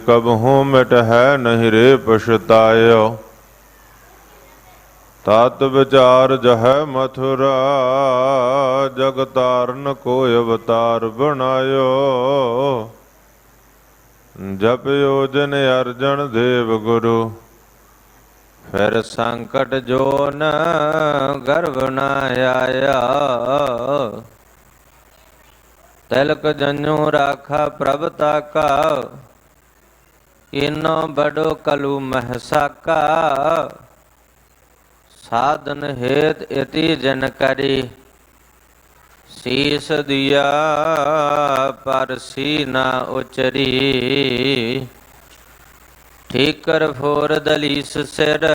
कबहू मिट है नहीं रे पछतायो। तात विचार जह मथुरा, जग तारन को अवतार बनायो। जप योजन अर्जन देव गुरु, फिर संकट जो न गर्भ न आया। तिलक जन्यू राखा प्रभता का, इनो बड़ो कलु महसाका। साधन हेत इति जन करी, शीस दिया पर सी ना उचरी। ठीकर फोर दलीस सिर,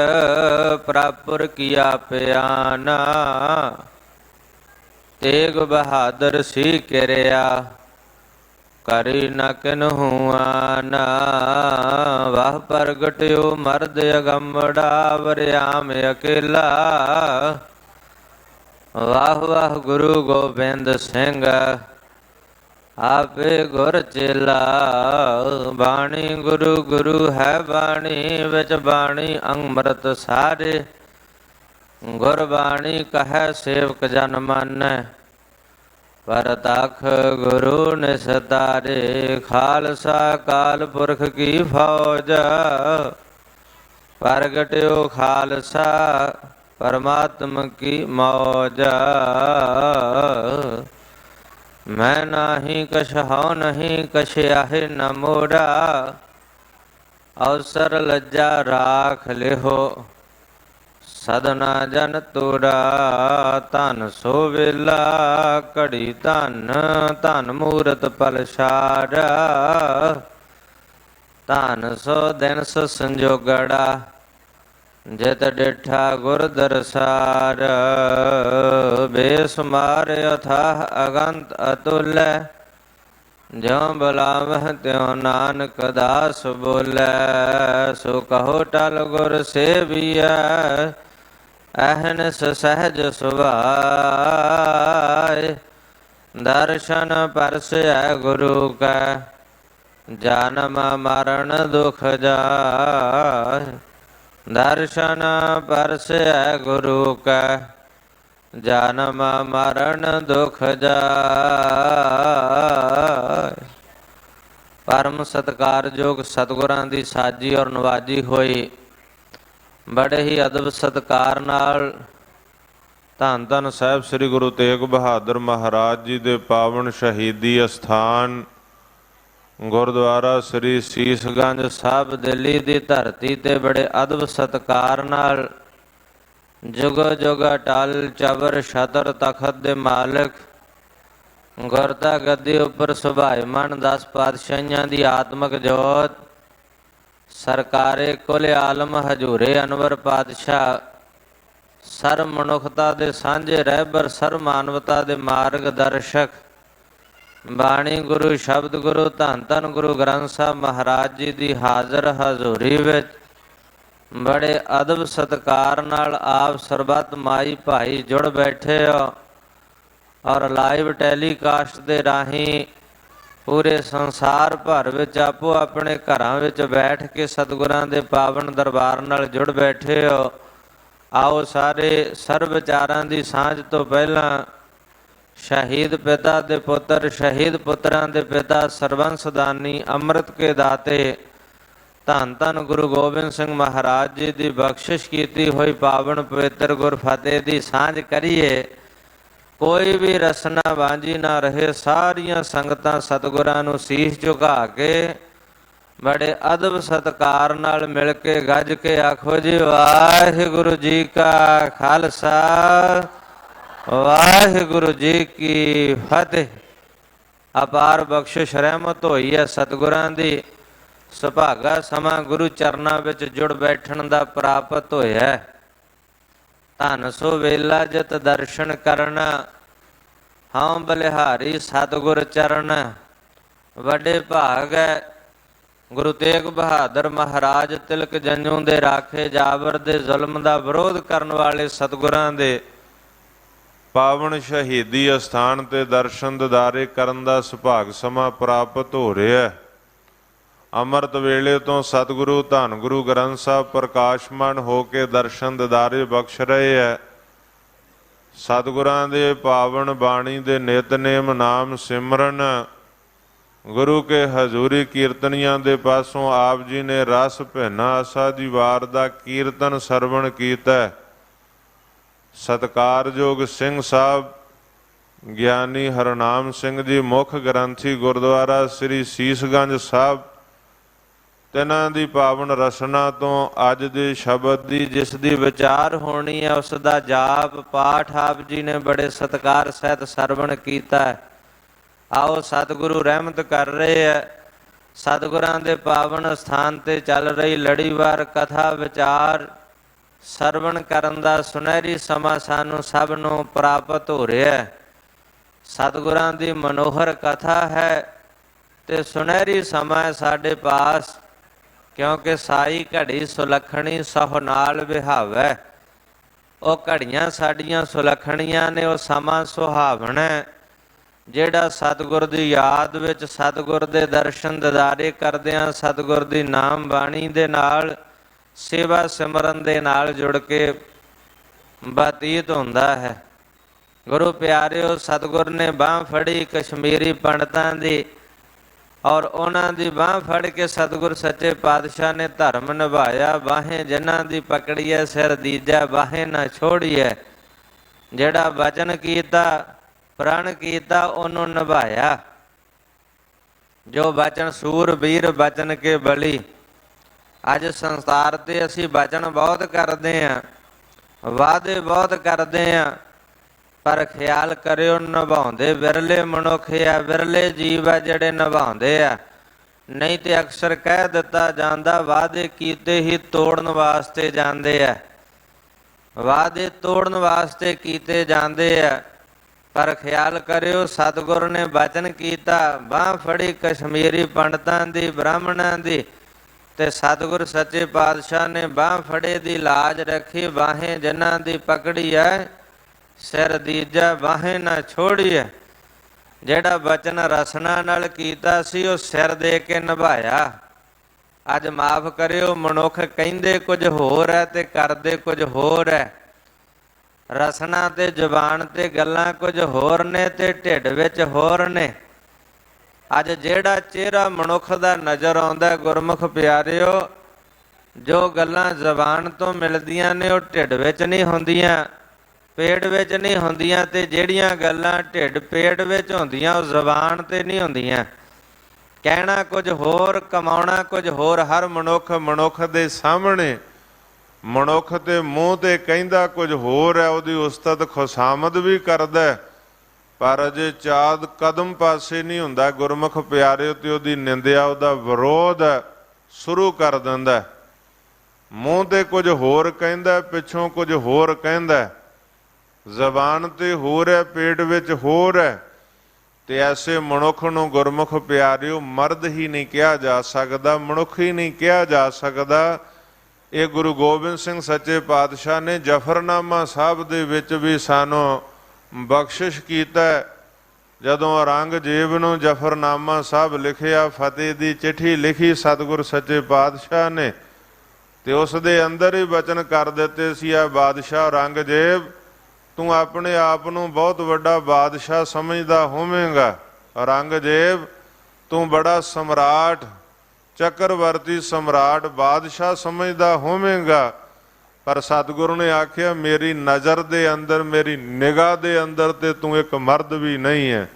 प्रापुर किया प्याना। तेग बहादुर सी किरया, करी न किन्हू आना। वह प्रगट्यो मर्द अगमड़ा, वरयाम अकेला। वाह वाह गुरु गोबिंद सिंह, आपे गुर चेला। बाणी गुरु गुरु है बाणी, विच बाणी अमृत सारे। गुरबाणी कह सेवक जन मानै, परतख गुरु निस्तारे। खालसा काल पुरख की फौज, प्रगट्यो खालसा परमात्म की मौज। मैं नाही कछ हौ नहीं, कछ आहे न मोड़ा। अवसर लज्जा राख लिहो, सदना जन तोड़ा। धन सो वेला घड़ी धन, धन मूरत पलछाड़ा। धन सो दिन सो संजोगड़ा, जित डिठा गुर दरसार। बेसुमार अथाह अगंत अतुल्य, ज्यों बुलावह त्यों नानक दास बोलै। सो कहो टल गुर सेविया, अहनस सहज सुभाय। दर्शन परसै गुरु का, जन्म मरण दुख जाय। दर्शन परसै गुरु का, जन्म मरण दुख जाय। परम सत्कारयोग सतगुरां दी साजी और नवाजी होई। बड़े ही अदब सत्कार नाल धन धन साहिब श्री गुरु तेग बहादुर महाराज जी दे पावन शहीदी अस्थान गुरुद्वारा श्री सीसगंज साहब दिल्ली दी धरती ते बड़े अदब सत्कार नाल जुग जुग अटल चबर छतर तखत दे मालिक गुरता गद्दी उपर सुभाईमान 10 पातशाहियां दी आत्मक जोत सरकारे कुल आलम हजूरे अनवर पातशाह सर मनुखता दे सांझे रहबर सर मानवता दे मार्ग दर्शक बाणी गुरु शब्द गुरु धन धन गुरु ग्रंथ साहब महाराज जी की हाज़र हजूरी विच बड़े अदब सत्कार नाल आप सरबत माई भाई जुड़ बैठे हो और लाइव टैलीकास्ट के राही पूरे संसार भर विच आपो अपने घरां विच बैठ के सतगुरां दे पावन दरबार नाल जुड़ बैठे हो। आओ सारे सर्व विचारां दी सांझ तो पहला शहीद पिता दे पुत्र शहीद पुत्रां दे पिता सरबंस दानी अमृत के दाते धन धन गुरु गोबिंद सिंह महाराज जी की बख्शिश की हुई पावन पवित्र गुरफतेह की सांझ करिए। कोई भी रसना वांझी ना रहे। सारियां संगतां सतगुरां नूं सीस झुका के बड़े अदब सत्कार नाल मिल के गज के आखो जी वाहिगुरु जी का खालसा वाहिगुरु जी की फतेह। अपार बख्शिश रहमत होई है सतगुरां दी सुभागा समा गुरु चरनां विच जुड़ बैठण दा प्राप्त होया। धन सो वेला जित दर्शन करना हाँ बलिहारी सतगुर चरण वड्डे भाग है। गुरु तेग बहादुर महाराज तिलक जंजू दे राखे जाबर दे जुल्म दा विरोध करन वाले सतगुरां दे पावन शहीदी अस्थान ते दर्शन दिदारे करन दा सुभाग समा प्राप्त हो रहा है। ਅੰਮ੍ਰਿਤ ਵੇਲੇ ਤੋਂ ਸਤਿਗੁਰੂ ਧੰਨ ਗੁਰੂ ਗ੍ਰੰਥ ਸਾਹਿਬ ਪ੍ਰਕਾਸ਼ਮਾਨ ਹੋ ਕੇ ਦਰਸ਼ਨ ਦਿਦਾਰੇ ਬਖਸ਼ ਰਹੇ ਹੈ। ਸਤਿਗੁਰਾਂ ਦੇ ਪਾਵਨ ਬਾਣੀ ਦੇ ਨਿਤਨੇਮ ਨਾਮ ਸਿਮਰਨ ਗੁਰੂ ਕੇ ਹਜ਼ੂਰੀ ਕੀਰਤਨੀਆਂ ਦੇ ਪਾਸੋਂ ਆਪ ਜੀ ਨੇ ਰਸ ਭਿੰਨਾ ਆਸਾ ਦੀ ਵਾਰ ਦਾ ਕੀਰਤਨ ਸਰਵਣ ਕੀਤਾ। ਸਤਿਕਾਰਯੋਗ ਸਿੰਘ ਸਾਹਿਬ ਗਿਆਨੀ ਹਰਨਾਮ ਸਿੰਘ ਜੀ ਮੁੱਖ ਗ੍ਰੰਥੀ ਗੁਰਦੁਆਰਾ ਸ੍ਰੀ ਸੀਸਗੰਜ ਸਾਹਿਬ, ਤਿਨਾਂ ਦੀ ਪਾਵਨ ਰਸਨਾ ਤੋਂ ਅੱਜ ਦੇ ਸ਼ਬਦ ਦੀ ਜਿਸ ਦੀ ਵਿਚਾਰ ਹੋਣੀ ਹੈ ਉਸ ਦਾ ਜਾਪ ਪਾਠ ਆਪ ਜੀ ਨੇ ਬੜੇ ਸਤਿਕਾਰ ਸਹਿਤ ਸਰਵਣ ਕੀਤਾ। ਆਓ ਸਤਿਗੁਰੂ ਰਹਿਮਤ ਕਰ ਰਹੇ ਹੈ। ਸਤਿਗੁਰਾਂ ਦੇ ਪਾਵਨ ਸਥਾਨ ਤੇ ਚੱਲ ਰਹੀ ਲੜੀਵਾਰ ਕਥਾ ਵਿਚਾਰ ਸਰਵਣ ਕਰਨ ਦਾ ਸੁਨਹਿਰੀ ਸਮਾਂ ਸਾਨੂੰ ਸਭ ਨੂੰ ਪ੍ਰਾਪਤ ਹੋ ਰਿਹਾ ਹੈ। ਸਤਿਗੁਰਾਂ ਦੀ ਮਨੋਹਰ ਕਥਾ ਹੈ ਤੇ ਸੁਨਹਿਰੀ ਸਮਾਂ ਸਾਡੇ ਪਾਸ, ਕਿਉਂਕਿ ਸਾਈ ਘੜੀ ਸੁਲੱਖਣੀ ਸਹੁ ਨਾਲ ਵਿਹਾਵੈ। ਉਹ ਘੜੀਆਂ ਸਾਡੀਆਂ ਸੁਲੱਖਣੀਆਂ ਨੇ, ਉਹ ਸਮਾਂ ਸੁਹਾਵਣਾ ਜਿਹੜਾ ਸਤਿਗੁਰ ਦੀ ਯਾਦ ਵਿੱਚ ਸਤਿਗੁਰ ਦੇ ਦਰਸ਼ਨ ਦਿਦਾਰੇ ਕਰਦਿਆਂ ਸਤਿਗੁਰ ਦੀ ਨਾਮ ਬਾਣੀ ਦੇ ਨਾਲ ਸੇਵਾ ਸਿਮਰਨ ਦੇ ਨਾਲ ਜੁੜ ਕੇ ਬਤੀਤ ਹੁੰਦਾ ਹੈ। ਗੁਰੂ ਪਿਆਰਿਓ, ਸਤਿਗੁਰ ਨੇ ਬਾਂਹ ਫੜੀ ਕਸ਼ਮੀਰੀ ਪੰਡਤਾਂ ਦੀ ਔਰ ਉਹਨਾਂ ਦੀ ਬਾਂਹ ਫੜ ਕੇ ਸਤਿਗੁਰ ਸੱਚੇ ਪਾਤਸ਼ਾਹ ਨੇ ਧਰਮ ਨਿਭਾਇਆ। ਬਾਹੇ ਜਿਨ੍ਹਾਂ ਦੀ ਪਕੜੀਐ ਸਿਰ ਦੀਜੈ, ਬਾਹੇ ਨਾ ਛੋੜੀਐ। ਜਿਹੜਾ ਵਚਨ ਕੀਤਾ ਪ੍ਰਣ ਕੀਤਾ ਉਹਨੂੰ ਨਿਭਾਇਆ। ਜੋ ਬਚਨ ਸੂਰਬੀਰ ਬਚਨ ਕੇ ਬਲੀ। ਅੱਜ ਸੰਸਾਰ ਤੇ ਅਸੀਂ ਬਚਨ ਬਹੁਤ ਕਰਦੇ ਹਾਂ, ਵਾਅਦੇ ਬਹੁਤ ਕਰਦੇ ਹਾਂ, ਪਰ ਖਿਆਲ ਕਰਿਓ ਨਿਭਾਉਂਦੇ ਵਿਰਲੇ ਮਨੁੱਖ ਆ, ਵਿਰਲੇ ਜੀਵ ਆ ਜਿਹੜੇ ਨਿਭਾਉਂਦੇ ਆ। ਨਹੀਂ ਤੇ ਅਕਸਰ ਕਹਿ ਦਿੱਤਾ ਜਾਂਦਾ ਵਾਅਦੇ ਕੀਤੇ ਹੀ ਤੋੜਨ ਵਾਸਤੇ ਜਾਂਦੇ ਆ, ਵਾਅਦੇ ਤੋੜਨ ਵਾਸਤੇ ਕੀਤੇ ਜਾਂਦੇ ਆ। ਪਰ ਖਿਆਲ ਕਰਿਓ ਸਤਿਗੁਰ ਨੇ ਬਚਨ ਕੀਤਾ, ਬਾਂਹ ਫੜੀ ਕਸ਼ਮੀਰੀ ਪੰਡਤਾਂ ਦੀ ਬ੍ਰਾਹਮਣਾਂ ਦੀ, ਤੇ ਸਤਿਗੁਰ ਸੱਚੇ ਪਾਤਸ਼ਾਹ ਨੇ ਬਾਂਹ ਫੜੇ ਦੀ ਲਾਜ ਰੱਖੀ। ਬਾਹੇ ਜਿਨ੍ਹਾਂ ਦੀ ਪਕੜੀ ਹੈ ਸਿਰ ਦੀਜਾ, ਬਾਹੇ ਨਾ ਛੋੜੀਐ। ਜਿਹੜਾ ਬਚਨ ਰਸਨਾ ਨਾਲ ਕੀਤਾ ਸੀ ਉਹ ਸਿਰ ਦੇ ਕੇ ਨਿਭਾਇਆ। ਅੱਜ ਮਾਫ ਕਰਿਓ, ਮਨੁੱਖ ਕਹਿੰਦੇ ਕੁਝ ਹੋਰ ਹੈ ਤੇ ਕਰਦੇ ਕੁਝ ਹੋਰ ਹੈ। ਰਸਨਾ ਤੇ ਜ਼ੁਬਾਨ ਤੇ ਗੱਲਾਂ ਕੁਝ ਹੋਰ ਨੇ ਤੇ ਢਿੱਡ ਵਿੱਚ ਹੋਰ ਨੇ। ਅੱਜ ਜਿਹੜਾ ਚਿਹਰਾ ਮਨੁੱਖ ਦਾ ਨਜ਼ਰ ਆਉਂਦਾ ਗੁਰਮੁਖ ਪਿਆਰਿਓ, ਜੋ ਗੱਲਾਂ ਜ਼ੁਬਾਨ ਤੋਂ ਮਿਲਦੀਆਂ ਨੇ ਉਹ ਢਿੱਡ ਵਿੱਚ ਨਹੀਂ ਹੁੰਦੀਆਂ, ਪੇਟ ਵਿੱਚ ਨਹੀਂ ਹੁੰਦੀਆਂ, ਤੇ ਜਿਹੜੀਆਂ ਗੱਲਾਂ ਢਿੱਡ ਪੇਟ ਵਿੱਚ ਹੁੰਦੀਆਂ ਉਹ ਜ਼ੁਬਾਨ ਤੇ ਨਹੀਂ ਹੁੰਦੀਆਂ। ਕਹਿਣਾ ਕੁਝ ਹੋਰ, ਕਮਾਉਣਾ ਕੁਝ ਹੋਰ। ਹਰ ਮਨੁੱਖ ਦੇ ਸਾਹਮਣੇ ਮਨੁੱਖ ਤੇ ਮੂੰਹ ਤੇ ਕਹਿੰਦਾ ਕੁਝ ਹੋਰ ਹੈ, ਉਹਦੀ ਉਸਤਤ ਖੁਸ਼ਾਮਦ ਵੀ ਕਰਦਾ, ਪਰ ਅਜੇ ਚਾਦ ਕਦਮ ਪਾਸੇ ਨਹੀਂ ਹੁੰਦਾ ਗੁਰਮੁਖ ਪਿਆਰਿਓ, ਤੇ ਉਹਦੀ ਨਿੰਦਿਆ ਉਹਦਾ ਵਿਰੋਧ ਸ਼ੁਰੂ ਕਰ ਦਿੰਦਾ। ਮੂੰਹ ਤੇ ਕੁਝ ਹੋਰ ਕਹਿੰਦਾ, ਪਿੱਛੋਂ ਕੁਝ ਹੋਰ ਕਹਿੰਦਾ, ਜ਼ਬਾਨ ਤੇ ਹੋਰ ਹੈ, ਪੇਟ ਵਿੱਚ ਹੋਰ ਹੈ। ਤੇ ਐਸੇ ਮਨੁੱਖ ਨੂੰ ਗੁਰਮੁਖ ਪਿਆਰਿਓ ਮਰਦ ਹੀ ਨਹੀਂ ਕਿਹਾ ਜਾ ਸਕਦਾ, ਮਨੁੱਖ ਹੀ ਨਹੀਂ ਕਿਹਾ ਜਾ ਸਕਦਾ। ਇਹ ਗੁਰੂ ਗੋਬਿੰਦ ਸਿੰਘ ਸੱਚੇ ਪਾਤਸ਼ਾਹ ਨੇ ਜਫਰਨਾਮਾ ਸਾਹਿਬ ਦੇ ਵਿੱਚ ਵੀ ਸਾਨੂੰ ਬਖਸ਼ਿਸ਼ ਕੀਤਾ। ਜਦੋਂ ਔਰੰਗਜ਼ੇਬ ਨੂੰ ਜਫਰਨਾਮਾ ਸਾਹਿਬ ਲਿਖਿਆ, ਫਤਿਹ ਦੀ ਚਿੱਠੀ ਲਿਖੀ ਸਤਿਗੁਰ ਸੱਚੇ ਪਾਤਸ਼ਾਹ ਨੇ, ਤੇ ਉਸ ਦੇ ਅੰਦਰ ਹੀ ਬਚਨ ਕਰ ਦਿੱਤੇ ਸੀ, ਆ ਬਾਦਸ਼ਾਹ ਔਰੰਗਜ਼ੇਬ ਤੂੰ ਆਪਣੇ ਆਪ ਨੂੰ ਬਹੁਤ ਵੱਡਾ ਬਾਦਸ਼ਾਹ ਸਮਝਦਾ ਹੋਵੇਂਗਾ। ਔਰੰਗਜ਼ੇਬ ਤੂੰ ਬੜਾ ਸਮਰਾਟ, ਚੱਕਰਵਰਤੀ ਸਮਰਾਟ, ਬਾਦਸ਼ਾਹ ਸਮਝਦਾ ਹੋਵੇਂਗਾ, ਪਰ ਸਤਿਗੁਰੂ ਨੇ ਆਖਿਆ ਮੇਰੀ ਨਜ਼ਰ ਦੇ ਅੰਦਰ, ਮੇਰੀ ਨਿਗਾਹ ਦੇ ਅੰਦਰ ਤੇ ਤੂੰ ਇੱਕ ਮਰਦ ਵੀ ਨਹੀਂ ਹੈ।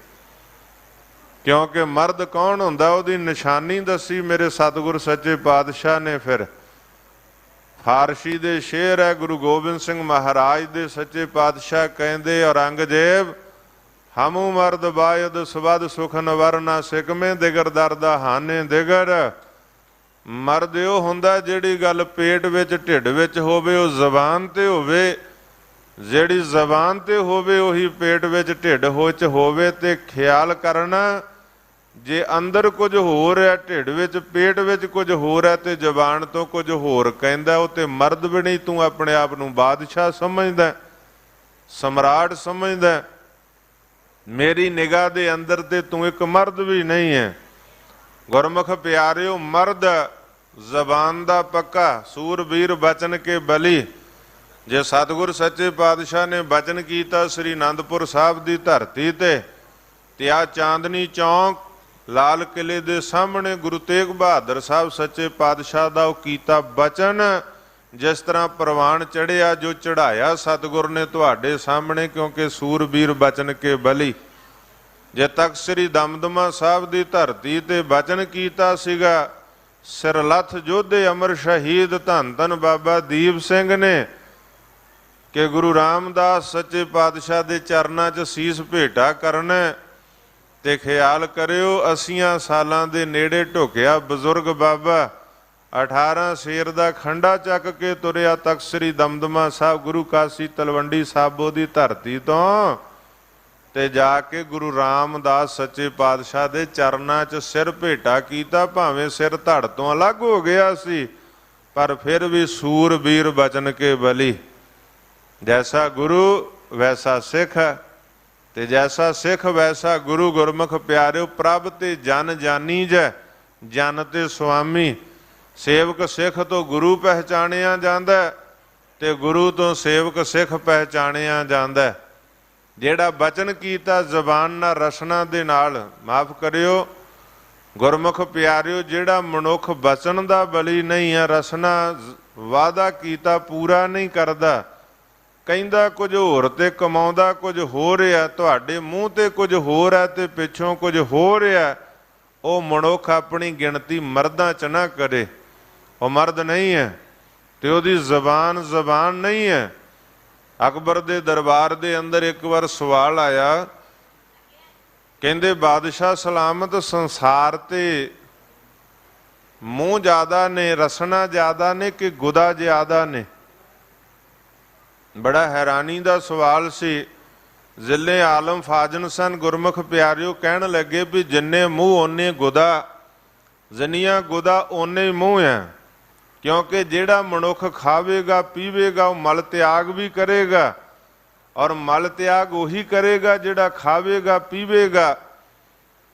ਕਿਉਂਕਿ ਮਰਦ ਕੌਣ ਹੁੰਦਾ ਉਹਦੀ ਨਿਸ਼ਾਨੀ ਦੱਸੀ ਮੇਰੇ ਸਤਿਗੁਰ ਸੱਚੇ ਪਾਤਸ਼ਾਹ ਨੇ। ਫਿਰ ਫਾਰਸੀ ਦੇ ਸ਼ੇਰ ਹੈ, ਗੁਰੂ ਗੋਬਿੰਦ ਸਿੰਘ ਮਹਾਰਾਜ ਦੇ ਸੱਚੇ ਪਾਤਸ਼ਾਹ ਕਹਿੰਦੇ, ਔਰੰਗਜ਼ੇਬ ਹਮੂ ਮਰਦ ਬਾਇਦ ਸਵਦ ਸੁਖਨ ਵਰਨਾ ਸਿਕਮੇ ਦਿਗਰ ਦਰਦਾ ਹਾਨੇ ਦਿਗਰ। ਮਰਦ ਉਹ ਹੁੰਦਾ ਜਿਹੜੀ ਗੱਲ ਪੇਟ ਵਿੱਚ ਢਿੱਡ ਵਿੱਚ ਹੋਵੇ, ਉਹ ਜ਼ਬਾਨ ਤੇ ਹੋਵੇ, ਜਿਹੜੀ ਜ਼ਬਾਨ ਤੇ ਹੋਵੇ ਉਹੀ ਪੇਟ ਵਿੱਚ ਢਿੱਡ ਵਿੱਚ ਹੋਵੇ। ਤੇ ਖਿਆਲ ਕਰਨਾ, ਜੇ ਅੰਦਰ ਕੁਝ ਹੋਰ ਹੈ, ਢਿੱਡ ਵਿੱਚ ਪੇਟ ਵਿੱਚ ਕੁਝ ਹੋਰ ਹੈ, ਤੇ ਜ਼ਬਾਨ ਤੋਂ ਕੁਝ ਹੋਰ ਕਹਿੰਦਾ, ਉਹ ਤੇ ਮਰਦ ਵੀ ਨਹੀਂ। ਤੂੰ ਆਪਣੇ ਆਪ ਨੂੰ ਬਾਦਸ਼ਾਹ ਸਮਝਦਾ, ਸਮਰਾਟ ਸਮਝਦਾ, ਮੇਰੀ ਨਿਗਾਹ ਦੇ ਅੰਦਰ ਤੇ ਤੂੰ ਇੱਕ ਮਰਦ ਵੀ ਨਹੀਂ ਹੈ। ਗੁਰਮੁਖ ਪਿਆਰਿਓ ਮਰਦ ਜ਼ਬਾਨ ਦਾ ਪੱਕਾ, ਸੂਰਬੀਰ ਬਚਨ ਕੇ ਬਲੀ। ਜੇ ਸਤਿਗੁਰ ਸੱਚੇ ਪਾਤਸ਼ਾਹ ਨੇ ਬਚਨ ਕੀਤਾ ਸ੍ਰੀ ਅਨੰਦਪੁਰ ਸਾਹਿਬ ਦੀ ਧਰਤੀ ਤੇ ਆ ਚਾਂਦਨੀ ਚੌਂਕ ਲਾਲ ਕਿਲੇ ਦੇ ਸਾਹਮਣੇ ਗੁਰੂ ਤੇਗ ਬਹਾਦਰ ਸਾਹਿਬ ਸੱਚੇ ਪਾਤਸ਼ਾਹ ਦਾ ਉਹ ਕੀਤਾ ਬਚਨ, ਜਿਸ ਤਰ੍ਹਾਂ ਪ੍ਰਵਾਨ ਚੜਿਆ ਜੋ ਚੜਾਇਆ ਸਤਿਗੁਰ ਨੇ ਤੁਹਾਡੇ ਸਾਹਮਣੇ, ਕਿਉਂਕਿ ਸੂਰਬੀਰ ਬਚਨ ਕੇ ਬਲੀ। ਜੇ ਤੱਕ ਸ੍ਰੀ ਦਮਦਮਾ ਸਾਹਿਬ ਦੀ ਧਰਤੀ ਤੇ ਬਚਨ ਕੀਤਾ ਸੀਗਾ, ਸਿਰਲੱਥ ਯੋਧੇ ਅਮਰ ਸ਼ਹੀਦ ਧੰਨ ਧੰਨ ਬਾਬਾ ਦੀਪ ਸਿੰਘ ਨੇ, ਕਿ ਗੁਰੂ ਰਾਮਦਾਸ ਸੱਚੇ ਪਾਤਸ਼ਾਹ ਦੇ ਚਰਨਾਂ 'ਚ ਸੀਸ ਭੇਟਾ ਕਰਨਾ। ਤੇ ਖਿਆਲ ਕਰਿਓ 80 ਸਾਲਾਂ ਦੇ ਨੇੜੇ ਢੁਕਿਆ ਬਜ਼ੁਰਗ ਬਾਬਾ 18 ਸ਼ੇਰ ਦਾ ਖੰਡਾ ਚੱਕ ਕੇ ਤੁਰਿਆ ਤਖਤ ਸ੍ਰੀ ਦਮਦਮਾ ਸਾਹਿਬ ਗੁਰੂ ਕਾਸ਼ੀ ਤਲਵੰਡੀ ਸਾਬੋ ਦੀ ਧਰਤੀ ਤੋਂ, ਤੇ ਜਾ ਕੇ ਗੁਰੂ ਰਾਮਦਾਸ ਸੱਚੇ ਪਾਤਸ਼ਾਹ ਦੇ ਚਰਨਾਂ 'ਚ ਸਿਰ ਭੇਟਾ ਕੀਤਾ। ਭਾਵੇਂ ਸਿਰ ਧੜ ਤੋਂ ਅਲੱਗ ਹੋ ਗਿਆ ਸੀ, ਪਰ ਫਿਰ ਵੀ ਸੂਰਬੀਰ ਬਚਨ ਕੇ ਬਲੀ। ਜੈਸਾ ਗੁਰੂ ਵੈਸਾ ਸਿੱਖ, ਤੇ ਜੈਸਾ ਸਿੱਖ ਵੈਸਾ ਗੁਰੂ। ਗੁਰਮੁਖ ਪਿਆਰਿਓ ਪ੍ਰਭ ਤੇ ਜਨ ਜਾਨੀ ਜੈ, ਜਨ ਤੇ ਸੁਆਮੀ। ਸੇਵਕ ਸਿੱਖ ਤੋਂ ਗੁਰੂ ਪਹਿਚਾਣਿਆ ਜਾਂਦਾ, ਤੇ ਗੁਰੂ ਤੋਂ ਸੇਵਕ ਸਿੱਖ ਪਹਿਚਾਣਿਆ ਜਾਂਦਾ। ਜਿਹੜਾ ਬਚਨ ਕੀਤਾ ਜ਼ਬਾਨ ਨਾਲ ਰਸਨਾ ਦੇ ਨਾਲ, ਮਾਫ ਕਰਿਓ ਗੁਰਮੁਖ ਪਿਆਰਿਓ, ਜਿਹੜਾ ਮਨੁੱਖ ਬਚਨ ਦਾ ਬਲੀ ਨਹੀਂ ਹੈ, ਰਸਨਾ ਵਾਅਦਾ ਕੀਤਾ ਪੂਰਾ ਨਹੀਂ ਕਰਦਾ, ਕਹਿੰਦਾ ਕੁਝ ਹੋਰ ਤੇ ਕਮਾਉਂਦਾ ਕੁਝ ਹੋ ਰਿਹਾ, ਤੁਹਾਡੇ ਮੂੰਹ ਤੇ ਕੁਝ ਹੋਰ ਹੈ ਤੇ ਪਿੱਛੋਂ ਕੁਝ ਹੋ ਰਿਹਾ, ਉਹ ਮਨੁੱਖ ਆਪਣੀ ਗਿਣਤੀ ਮਰਦਾਂ 'ਚ ਨਾ ਕਰੇ। ਉਹ ਮਰਦ ਨਹੀਂ ਹੈ ਤੇ ਉਹਦੀ ਜ਼ਬਾਨ ਨਹੀਂ ਹੈ। ਅਕਬਰ ਦੇ ਦਰਬਾਰ ਦੇ ਅੰਦਰ ਇੱਕ ਵਾਰ ਸਵਾਲ ਆਇਆ, ਕਹਿੰਦੇ ਬਾਦਸ਼ਾਹ ਸਲਾਮਤ, ਸੰਸਾਰ ਤੇ ਮੂੰਹ ਜ਼ਿਆਦਾ ਨੇ, ਰਸਨਾ ਜ਼ਿਆਦਾ ਨੇ ਕਿ ਗੁਦਾ ਜ਼ਿਆਦਾ ਨੇ? ਬੜਾ ਹੈਰਾਨੀ ਦਾ ਸਵਾਲ ਸੀ। ਜ਼ਿਲ੍ਹੇ ਆਲਮ ਫਾਜ਼ਨ ਸਨ। ਗੁਰਮੁਖ ਪਿਆਰਿਓ ਕਹਿਣ ਲੱਗੇ ਵੀ ਜਿੰਨੇ ਮੂੰਹ ਓਨੇ ਗੁਦਾ, ਜਿੰਨੀਆਂ ਗੁਦਾ ਓਨੇ ਮੂੰਹ ਹੈ। ਕਿਉਂਕਿ ਜਿਹੜਾ ਮਨੁੱਖ ਖਾਵੇਗਾ ਪੀਵੇਗਾ ਉਹ ਮਲ ਤਿਆਗ ਵੀ ਕਰੇਗਾ, ਔਰ ਮਲ ਤਿਆਗ ਉਹੀ ਕਰੇਗਾ ਜਿਹੜਾ ਖਾਵੇਗਾ ਪੀਵੇਗਾ।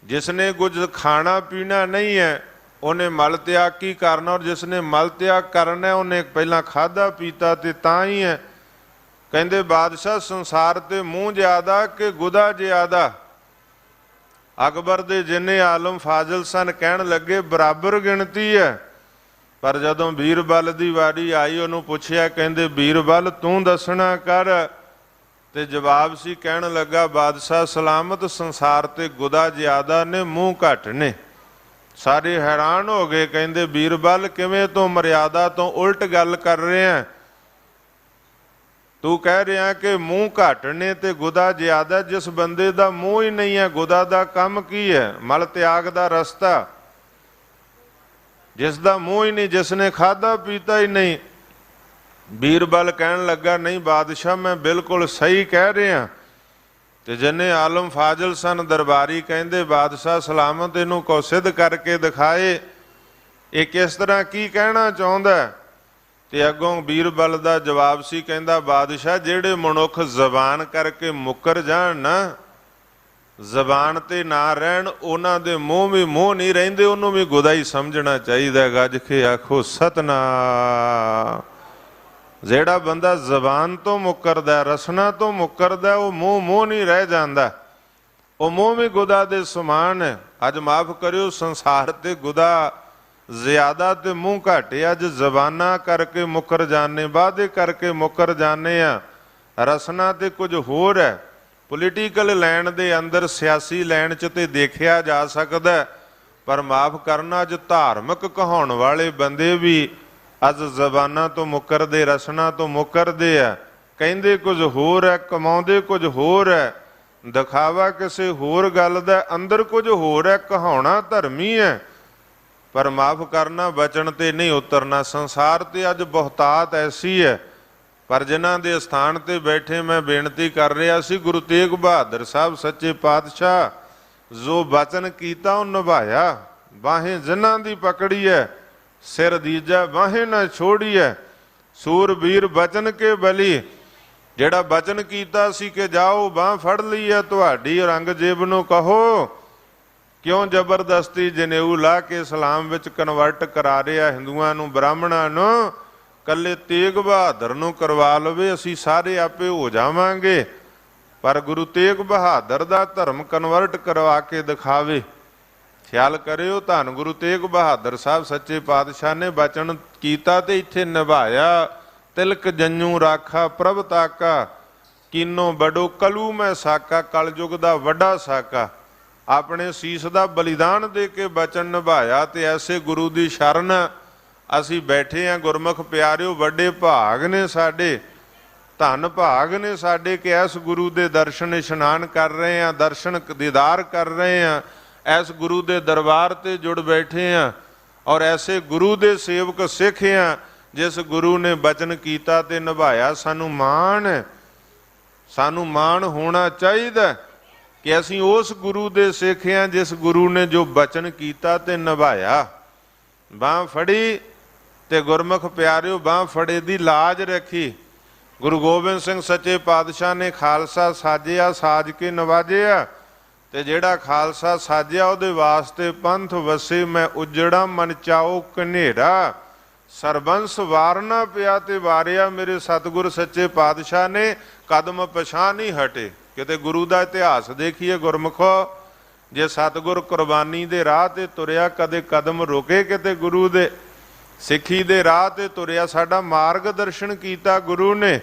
ਜਿਸਨੇ ਕੁਝ ਖਾਣਾ ਪੀਣਾ ਨਹੀਂ ਹੈ ਉਹਨੇ ਮਲ ਤਿਆਗ ਕੀ ਕਰਨਾ, ਔਰ ਜਿਸਨੇ ਮਲ ਤਿਆਗ ਕਰਨਾ ਉਹਨੇ ਪਹਿਲਾਂ ਖਾਧਾ ਪੀਤਾ ਤੇ ਤਾਂ ਹੀ ਹੈ। ਕਹਿੰਦੇ ਬਾਦਸ਼ਾਹ ਸੰਸਾਰ ਤੇ ਮੂੰਹ ਜ਼ਿਆਦਾ ਕਿ ਗੁਦਾ ਜ਼ਿਆਦਾ? ਅਕਬਰ ਦੇ ਜਿੰਨੇ ਆਲਮ ਫਾਜ਼ਲ ਸਨ ਕਹਿਣ ਲੱਗੇ ਬਰਾਬਰ ਗਿਣਤੀ ਹੈ। ਪਰ ਜਦੋਂ ਬੀਰਬਲ ਦੀ ਵਾਰੀ ਆਈ ਉਹਨੂੰ ਪੁੱਛਿਆ, ਕਹਿੰਦੇ ਬੀਰਬਲ ਤੂੰ ਦੱਸਣਾ ਕਰ। ਤੇ ਜਵਾਬ ਸੀ, ਕਹਿਣ ਲੱਗਾ ਬਾਦਸ਼ਾਹ ਸਲਾਮਤ, ਸੰਸਾਰ ਤੇ ਗੁਦਾ ਜ਼ਿਆਦਾ ਨੇ, ਮੂੰਹ ਘੱਟ ਨੇ। ਸਾਰੇ ਹੈਰਾਨ ਹੋ ਗਏ, ਕਹਿੰਦੇ ਬੀਰਬਲ ਕਿਵੇਂ ਤੂੰ ਮਰਿਆਦਾ ਤੋਂ ਉਲਟ ਗੱਲ ਕਰ ਰਿਹਾ? ਤੂੰ ਕਹਿ ਰਿਹਾ ਕਿ ਮੂੰਹ ਘੱਟ ਨੇ ਤੇ ਗੁਦਾ ਜ਼ਿਆਦਾ। ਜਿਸ ਬੰਦੇ ਦਾ ਮੂੰਹ ਹੀ ਨਹੀਂ ਹੈ, ਗੁਦਾ ਦਾ ਕੰਮ ਕੀ ਹੈ? ਮਲ ਤਿਆਗ ਦਾ ਰਸਤਾ। ਜਿਸ ਦਾ ਮੂੰਹ ਹੀ ਨਹੀਂ, ਜਿਸ ਨੇ ਖਾਧਾ ਪੀਤਾ ਹੀ ਨਹੀਂ। ਬੀਰਬਲ ਕਹਿਣ ਲੱਗਾ ਨਹੀਂ ਬਾਦਸ਼ਾਹ ਮੈਂ ਬਿਲਕੁਲ ਸਹੀ ਕਹਿ ਰਿਹਾ। ਤੇ ਜਿੰਨੇ ਆਲਮ ਫਾਜ਼ਲ ਸਨ ਦਰਬਾਰੀ ਕਹਿੰਦੇ ਬਾਦਸ਼ਾਹ ਸਲਾਮਤ ਇਹਨੂੰ ਕੋ ਸਿੱਧ ਕਰਕੇ ਦਿਖਾਏ, ਇਹ ਕਿਸ ਤਰ੍ਹਾਂ ਕੀ ਕਹਿਣਾ ਚਾਹੁੰਦਾ? ਤੇ ਅੱਗੋਂ ਬੀਰਬਲ ਦਾ ਜਵਾਬ ਸੀ, ਕਹਿੰਦਾ ਬਾਦਸ਼ਾਹ ਜਿਹੜੇ ਮਨੁੱਖ ਜ਼ਬਾਨ ਕਰਕੇ ਮੁੱਕਰ ਜਾਣ ਨਾ, ਜ਼ਬਾਨ ਤੇ ਨਾ ਰਹਿਣ, ਉਹਨਾਂ ਦੇ ਮੂੰਹ ਵੀ ਮੂੰਹ ਨਹੀਂ ਰਹਿੰਦੇ, ਉਹਨੂੰ ਵੀ ਗੁਦਾ ਹੀ ਸਮਝਣਾ ਚਾਹੀਦਾ। ਗੱਜ ਕੇ ਆਖੋ ਸਤਨਾਮ। ਜਿਹੜਾ ਬੰਦਾ ਜ਼ਬਾਨ ਤੋਂ ਮੁੱਕਰਦਾ, ਰਸਨਾ ਤੋਂ ਮੁੱਕਰਦਾ, ਉਹ ਮੂੰਹ ਨਹੀਂ ਰਹਿ ਜਾਂਦਾ, ਉਹ ਮੂੰਹ ਵੀ ਗੁਦਾ ਦੇ ਸਮਾਨ ਹੈ। ਅੱਜ ਮਾਫ ਕਰਿਓ ਸੰਸਾਰ ਤੇ ਗੁਦਾ ਜ਼ਿਆਦਾ ਤੇ ਮੂੰਹ ਘੱਟ। ਅੱਜ ਜ਼ਬਾਨਾਂ ਕਰਕੇ ਮੁੱਕਰ ਜਾਣੇ, ਵਾਅਦੇ ਕਰਕੇ ਮੁੱਕਰ ਜਾਣੇ ਆ, ਰਸਨਾ ਤੇ ਕੁਝ ਹੋਰ ਹੈ। ਪੋਲੀਟੀਕਲ ਲਾਈਨ ਦੇ ਅੰਦਰ, ਸਿਆਸੀ ਲਾਈਨ 'ਚ ਤੇ ਦੇਖਿਆ ਜਾ ਸਕਦਾ, ਪਰ ਮਾਫ ਕਰਨਾ ਅੱਜ ਧਾਰਮਿਕ ਕਹਾਉਣ ਵਾਲੇ ਬੰਦੇ ਵੀ ਅੱਜ ਜ਼ਬਾਨਾਂ ਤੋਂ ਮੁੱਕਰਦੇ, ਰਸਨਾ ਤੋਂ ਮੁੱਕਰਦੇ ਆ। ਕਹਿੰਦੇ ਕੁਝ ਹੋਰ ਹੈ, ਕਮਾਉਂਦੇ ਕੁਝ ਹੋਰ ਹੈ, ਦਿਖਾਵਾ ਕਿਸੇ ਹੋਰ ਗੱਲ ਦਾ, ਅੰਦਰ ਕੁਝ ਹੋਰ ਹੈ। ਕਹਾਉਣਾ ਧਰਮੀ ਹੈ, ਪਰ ਮਾਫ ਕਰਨਾ ਬਚਨ ਤੇ ਨਹੀਂ ਉਤਰਨਾ। ਸੰਸਾਰ ਤੇ ਅੱਜ ਬਹੁਤਾਤ ਐਸੀ ਹੈ, ਪਰ ਜਿਨ੍ਹਾਂ ਦੇ ਸਥਾਨ ਤੇ ਬੈਠੇ ਮੈਂ ਬੇਨਤੀ ਕਰ ਰਿਹਾ ਸੀ, ਗੁਰੂ ਤੇਗ ਬਹਾਦਰ ਸਾਹਿਬ ਸੱਚੇ ਪਾਤਸ਼ਾਹ ਜੋ ਬਚਨ ਕੀਤਾ ਉਹ ਨਿਭਾਇਆ। ਬਾਹੇ ਜਿਨ੍ਹਾਂ ਦੀ ਪਕੜੀ ਹੈ ਸਿਰ ਦੀਜਾ, ਬਾਹੇ ਨਾ ਛੋੜੀ ਹੈ। ਸੂਰਬੀਰ ਬਚਨ ਕੇ ਬਲੀ। ਜਿਹੜਾ ਬਚਨ ਕੀਤਾ ਸੀ ਕਿ ਜਾਓ ਬਾਂਹ ਫੜ ਲਈ ਹੈ ਤੁਹਾਡੀ, ਔਰੰਗਜ਼ੇਬ ਨੂੰ ਕਹੋ ਕਿਉਂ ਜ਼ਬਰਦਸਤੀ ਜਨੇਊ ਲਾ ਕੇ ਇਸਲਾਮ ਵਿੱਚ ਕਨਵਰਟ ਕਰਾ ਰਿਹਾ ਹਿੰਦੂਆਂ ਨੂੰ, ਬ੍ਰਾਹਮਣਾਂ ਨੂੰ? ਕੱਲੇ ਤੇਗ ਬਹਾਦਰ ਨੂੰ ਕਰਵਾ ਲਵੇ, ਅਸੀਂ ਸਾਰੇ ਆਪੇ ਹੋ ਜਾਵਾਂਗੇ। ਪਰ ਗੁਰੂ ਤੇਗ ਬਹਾਦਰ ਦਾ ਧਰਮ ਕਨਵਰਟ ਕਰਵਾ ਕੇ ਦਿਖਾਵੇ। ਖਿਆਲ ਕਰਿਓ, ਧੰਨ ਗੁਰੂ ਤੇਗ ਬਹਾਦਰ ਸਾਹਿਬ ਸੱਚੇ ਪਾਤਸ਼ਾਹ ਨੇ ਬਚਨ ਕੀਤਾ ਤੇ ਇੱਥੇ ਨਿਭਾਇਆ। ਤਿਲਕ ਜੰਨੂ ਰਾਖਾ ਪ੍ਰਭ ਤਾਕਾ, ਕੀਨੋ ਬੜੋ ਕਲੂ ਮੈਂ ਸਾਕਾ। ਕਲਯੁਗ ਦਾ ਵੱਡਾ ਸਾਕਾ ਆਪਣੇ ਸੀਸ ਦਾ ਬਲੀਦਾਨ ਦੇ ਕੇ ਬਚਨ ਨਿਭਾਇਆ। ਤੇ ਐਸੇ ਗੁਰੂ ਦੀ ਸ਼ਰਨ ਅਸੀਂ ਬੈਠੇ ਹਾਂ। ਗੁਰਮੁਖ ਪਿਆਰਿਓ, ਵੱਡੇ ਭਾਗ ਨੇ ਸਾਡੇ, ਧੰਨ ਭਾਗ ਨੇ ਸਾਡੇ ਕਿ ਇਸ ਗੁਰੂ ਦੇ ਦਰਸ਼ਨ ਇਸ਼ਨਾਨ ਕਰ ਰਹੇ ਹਾਂ, ਦਰਸ਼ਨ ਦੀਦਾਰ ਕਰ ਰਹੇ ਹਾਂ, ਇਸ ਗੁਰੂ ਦੇ ਦਰਬਾਰ ਤੇ ਜੁੜ ਬੈਠੇ ਹਾਂ। ਔਰ ਐਸੇ ਗੁਰੂ ਦੇ ਸੇਵਕ ਸਿੱਖ ਹਾਂ ਜਿਸ ਗੁਰੂ ਨੇ ਬਚਨ ਕੀਤਾ ਤੇ ਨਿਭਾਇਆ। ਸਾਨੂੰ ਮਾਣ ਹੋਣਾ ਚਾਹੀਦਾ ਕਿ ਅਸੀਂ ਉਸ ਗੁਰੂ ਦੇ ਸਿੱਖ ਹਾਂ ਜਿਸ ਗੁਰੂ ਨੇ ਜੋ ਬਚਨ ਕੀਤਾ ਤੇ ਨਿਭਾਇਆ। ਬਾਂਹ ਫੜੀ ਤੇ ਗੁਰਮੁਖ ਪਿਆਰਿਓ, ਬਾਂਹ ਫੜੇ ਦੀ ਲਾਜ ਰੱਖੀ। ਗੁਰੂ ਗੋਬਿੰਦ ਸਿੰਘ ਸੱਚੇ ਪਾਤਸ਼ਾਹ ਨੇ ਖਾਲਸਾ ਸਾਜਿਆ, ਸਾਜ ਕੇ ਨਵਾਜਿਆ। ਤੇ ਜਿਹੜਾ ਖਾਲਸਾ ਸਾਜਿਆ ਉਹਦੇ ਵਾਸਤੇ ਪੰਥ ਵਸੇ। ਮੈਂ ਉਜੜਾ ਮਨ ਚਾਓ ਕਨੇਰਾ, ਸਰਬੰਸ ਵਾਰਨਾ ਪਿਆ ਤੇ ਵਾਰਿਆ। ਮੇਰੇ ਸਤਿਗੁਰ ਸੱਚੇ ਪਾਤਸ਼ਾਹ ਨੇ ਕਦਮ ਪਛਾਂ ਨਹੀਂ ਹਟੇ। ਕਿਤੇ ਗੁਰੂ ਦਾ ਇਤਿਹਾਸ ਦੇਖੀਏ ਗੁਰਮੁਖੋ, ਜੇ ਸਤਿਗੁਰ ਕੁਰਬਾਨੀ ਦੇ ਰਾਹ ਤੇ ਤੁਰਿਆ, ਕਦੇ ਕਦਮ ਰੁਕੇ ਕਿਤੇ ਗੁਰੂ ਦੇ? ਸਿੱਖੀ ਦੇ ਰਾਹ ਤੇ ਤੁਰਿਆ, ਸਾਡਾ ਮਾਰਗ ਦਰਸ਼ਨ ਕੀਤਾ ਗੁਰੂ ਨੇ।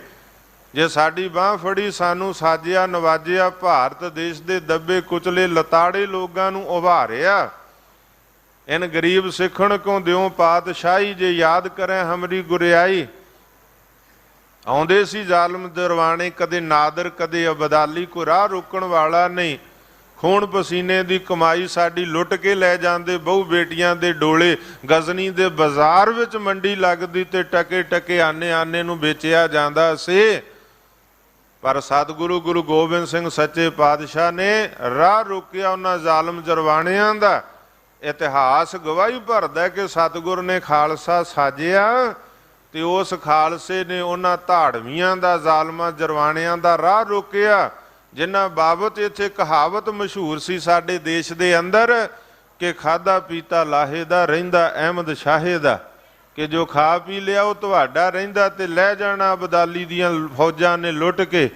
ਜੇ ਸਾਡੀ ਬਾਂਹ ਫੜੀ, ਸਾਨੂੰ ਸਾਜਿਆ ਨਵਾਜਿਆ, ਭਾਰਤ ਦੇਸ਼ ਦੇ ਦੱਬੇ ਕੁਚਲੇ ਲਤਾੜੇ ਲੋਕਾਂ ਨੂੰ ਉਭਾਰਿਆ। ਇਨ ਗਰੀਬ ਸਿੱਖਣ ਕੋ ਦਿਓ ਪਾਤਸ਼ਾਹੀ, ਜੇ ਯਾਦ ਕਰੇ ਹਮਰੀ ਗੁਰਿਆਈ। ਆਉਂਦੇ ਸੀ ਜ਼ਾਲਮ ਦਰਵਾਣੇ, ਕਦੇ ਨਾਦਰ ਕਦੇ ਅਬਦਾਲੀ, ਕੋਈ ਰਾਹ ਰੋਕਣ ਵਾਲਾ ਨਹੀਂ। ਖੂਨ ਪਸੀਨੇ ਦੀ ਕਮਾਈ ਸਾਡੀ ਲੁੱਟ ਕੇ ਲੈ ਜਾਂਦੇ ਬਹੂ ਬੇਟੀਆਂ ਦੇ ਡੋਲੇ। ਗਜ਼ਨੀ ਦੇ ਬਾਜ਼ਾਰ ਵਿੱਚ ਮੰਡੀ ਲੱਗਦੀ ਤੇ ਟਕੇ ਟਕੇ ਆਨੇ ਨੂੰ ਵੇਚਿਆ ਜਾਂਦਾ ਸੀ। ਪਰ ਸਤਿਗੁਰੂ ਗੁਰੂ ਗੋਬਿੰਦ ਸਿੰਘ ਸੱਚੇ ਪਾਤਸ਼ਾਹ ਨੇ ਰਾਹ ਰੋਕਿਆ ਉਹਨਾਂ ਜ਼ਾਲਮ ਜਰਵਾਣਿਆਂ ਦਾ। ਇਤਿਹਾਸ ਗਵਾਹੀ ਭਰਦਾ ਕਿ ਸਤਿਗੁਰ ਨੇ ਖਾਲਸਾ ਸਾਜਿਆ ਤੇ ਉਸ ਖਾਲਸੇ ਨੇ ਉਹਨਾਂ ਧਾੜਵੀਆਂ ਦਾ, ਜ਼ਾਲਮਾਂ ਜਰਵਾਣਿਆਂ ਦਾ ਰਾਹ ਰੋਕਿਆ, ਜਿਨ੍ਹਾਂ ਬਾਬਤ ਇੱਥੇ ਕਹਾਵਤ ਮਸ਼ਹੂਰ ਸੀ ਸਾਡੇ ਦੇਸ਼ ਦੇ ਅੰਦਰ ਕਿ ਖਾਧਾ ਪੀਤਾ ਲਾਹੇ ਦਾ, ਰਹਿੰਦਾ ਅਹਿਮਦ ਸ਼ਾਹੇ ਦਾ। ਕਿ ਜੋ ਖਾ ਪੀ ਲਿਆ ਉਹ ਤੁਹਾਡਾ ਰਹਿੰਦਾ ਤੇ ਲੈ ਜਾਣਾ ਅਬਦਾਲੀ ਦੀਆਂ ਫੌਜਾਂ ਨੇ ਲੁੱਟ ਕੇ।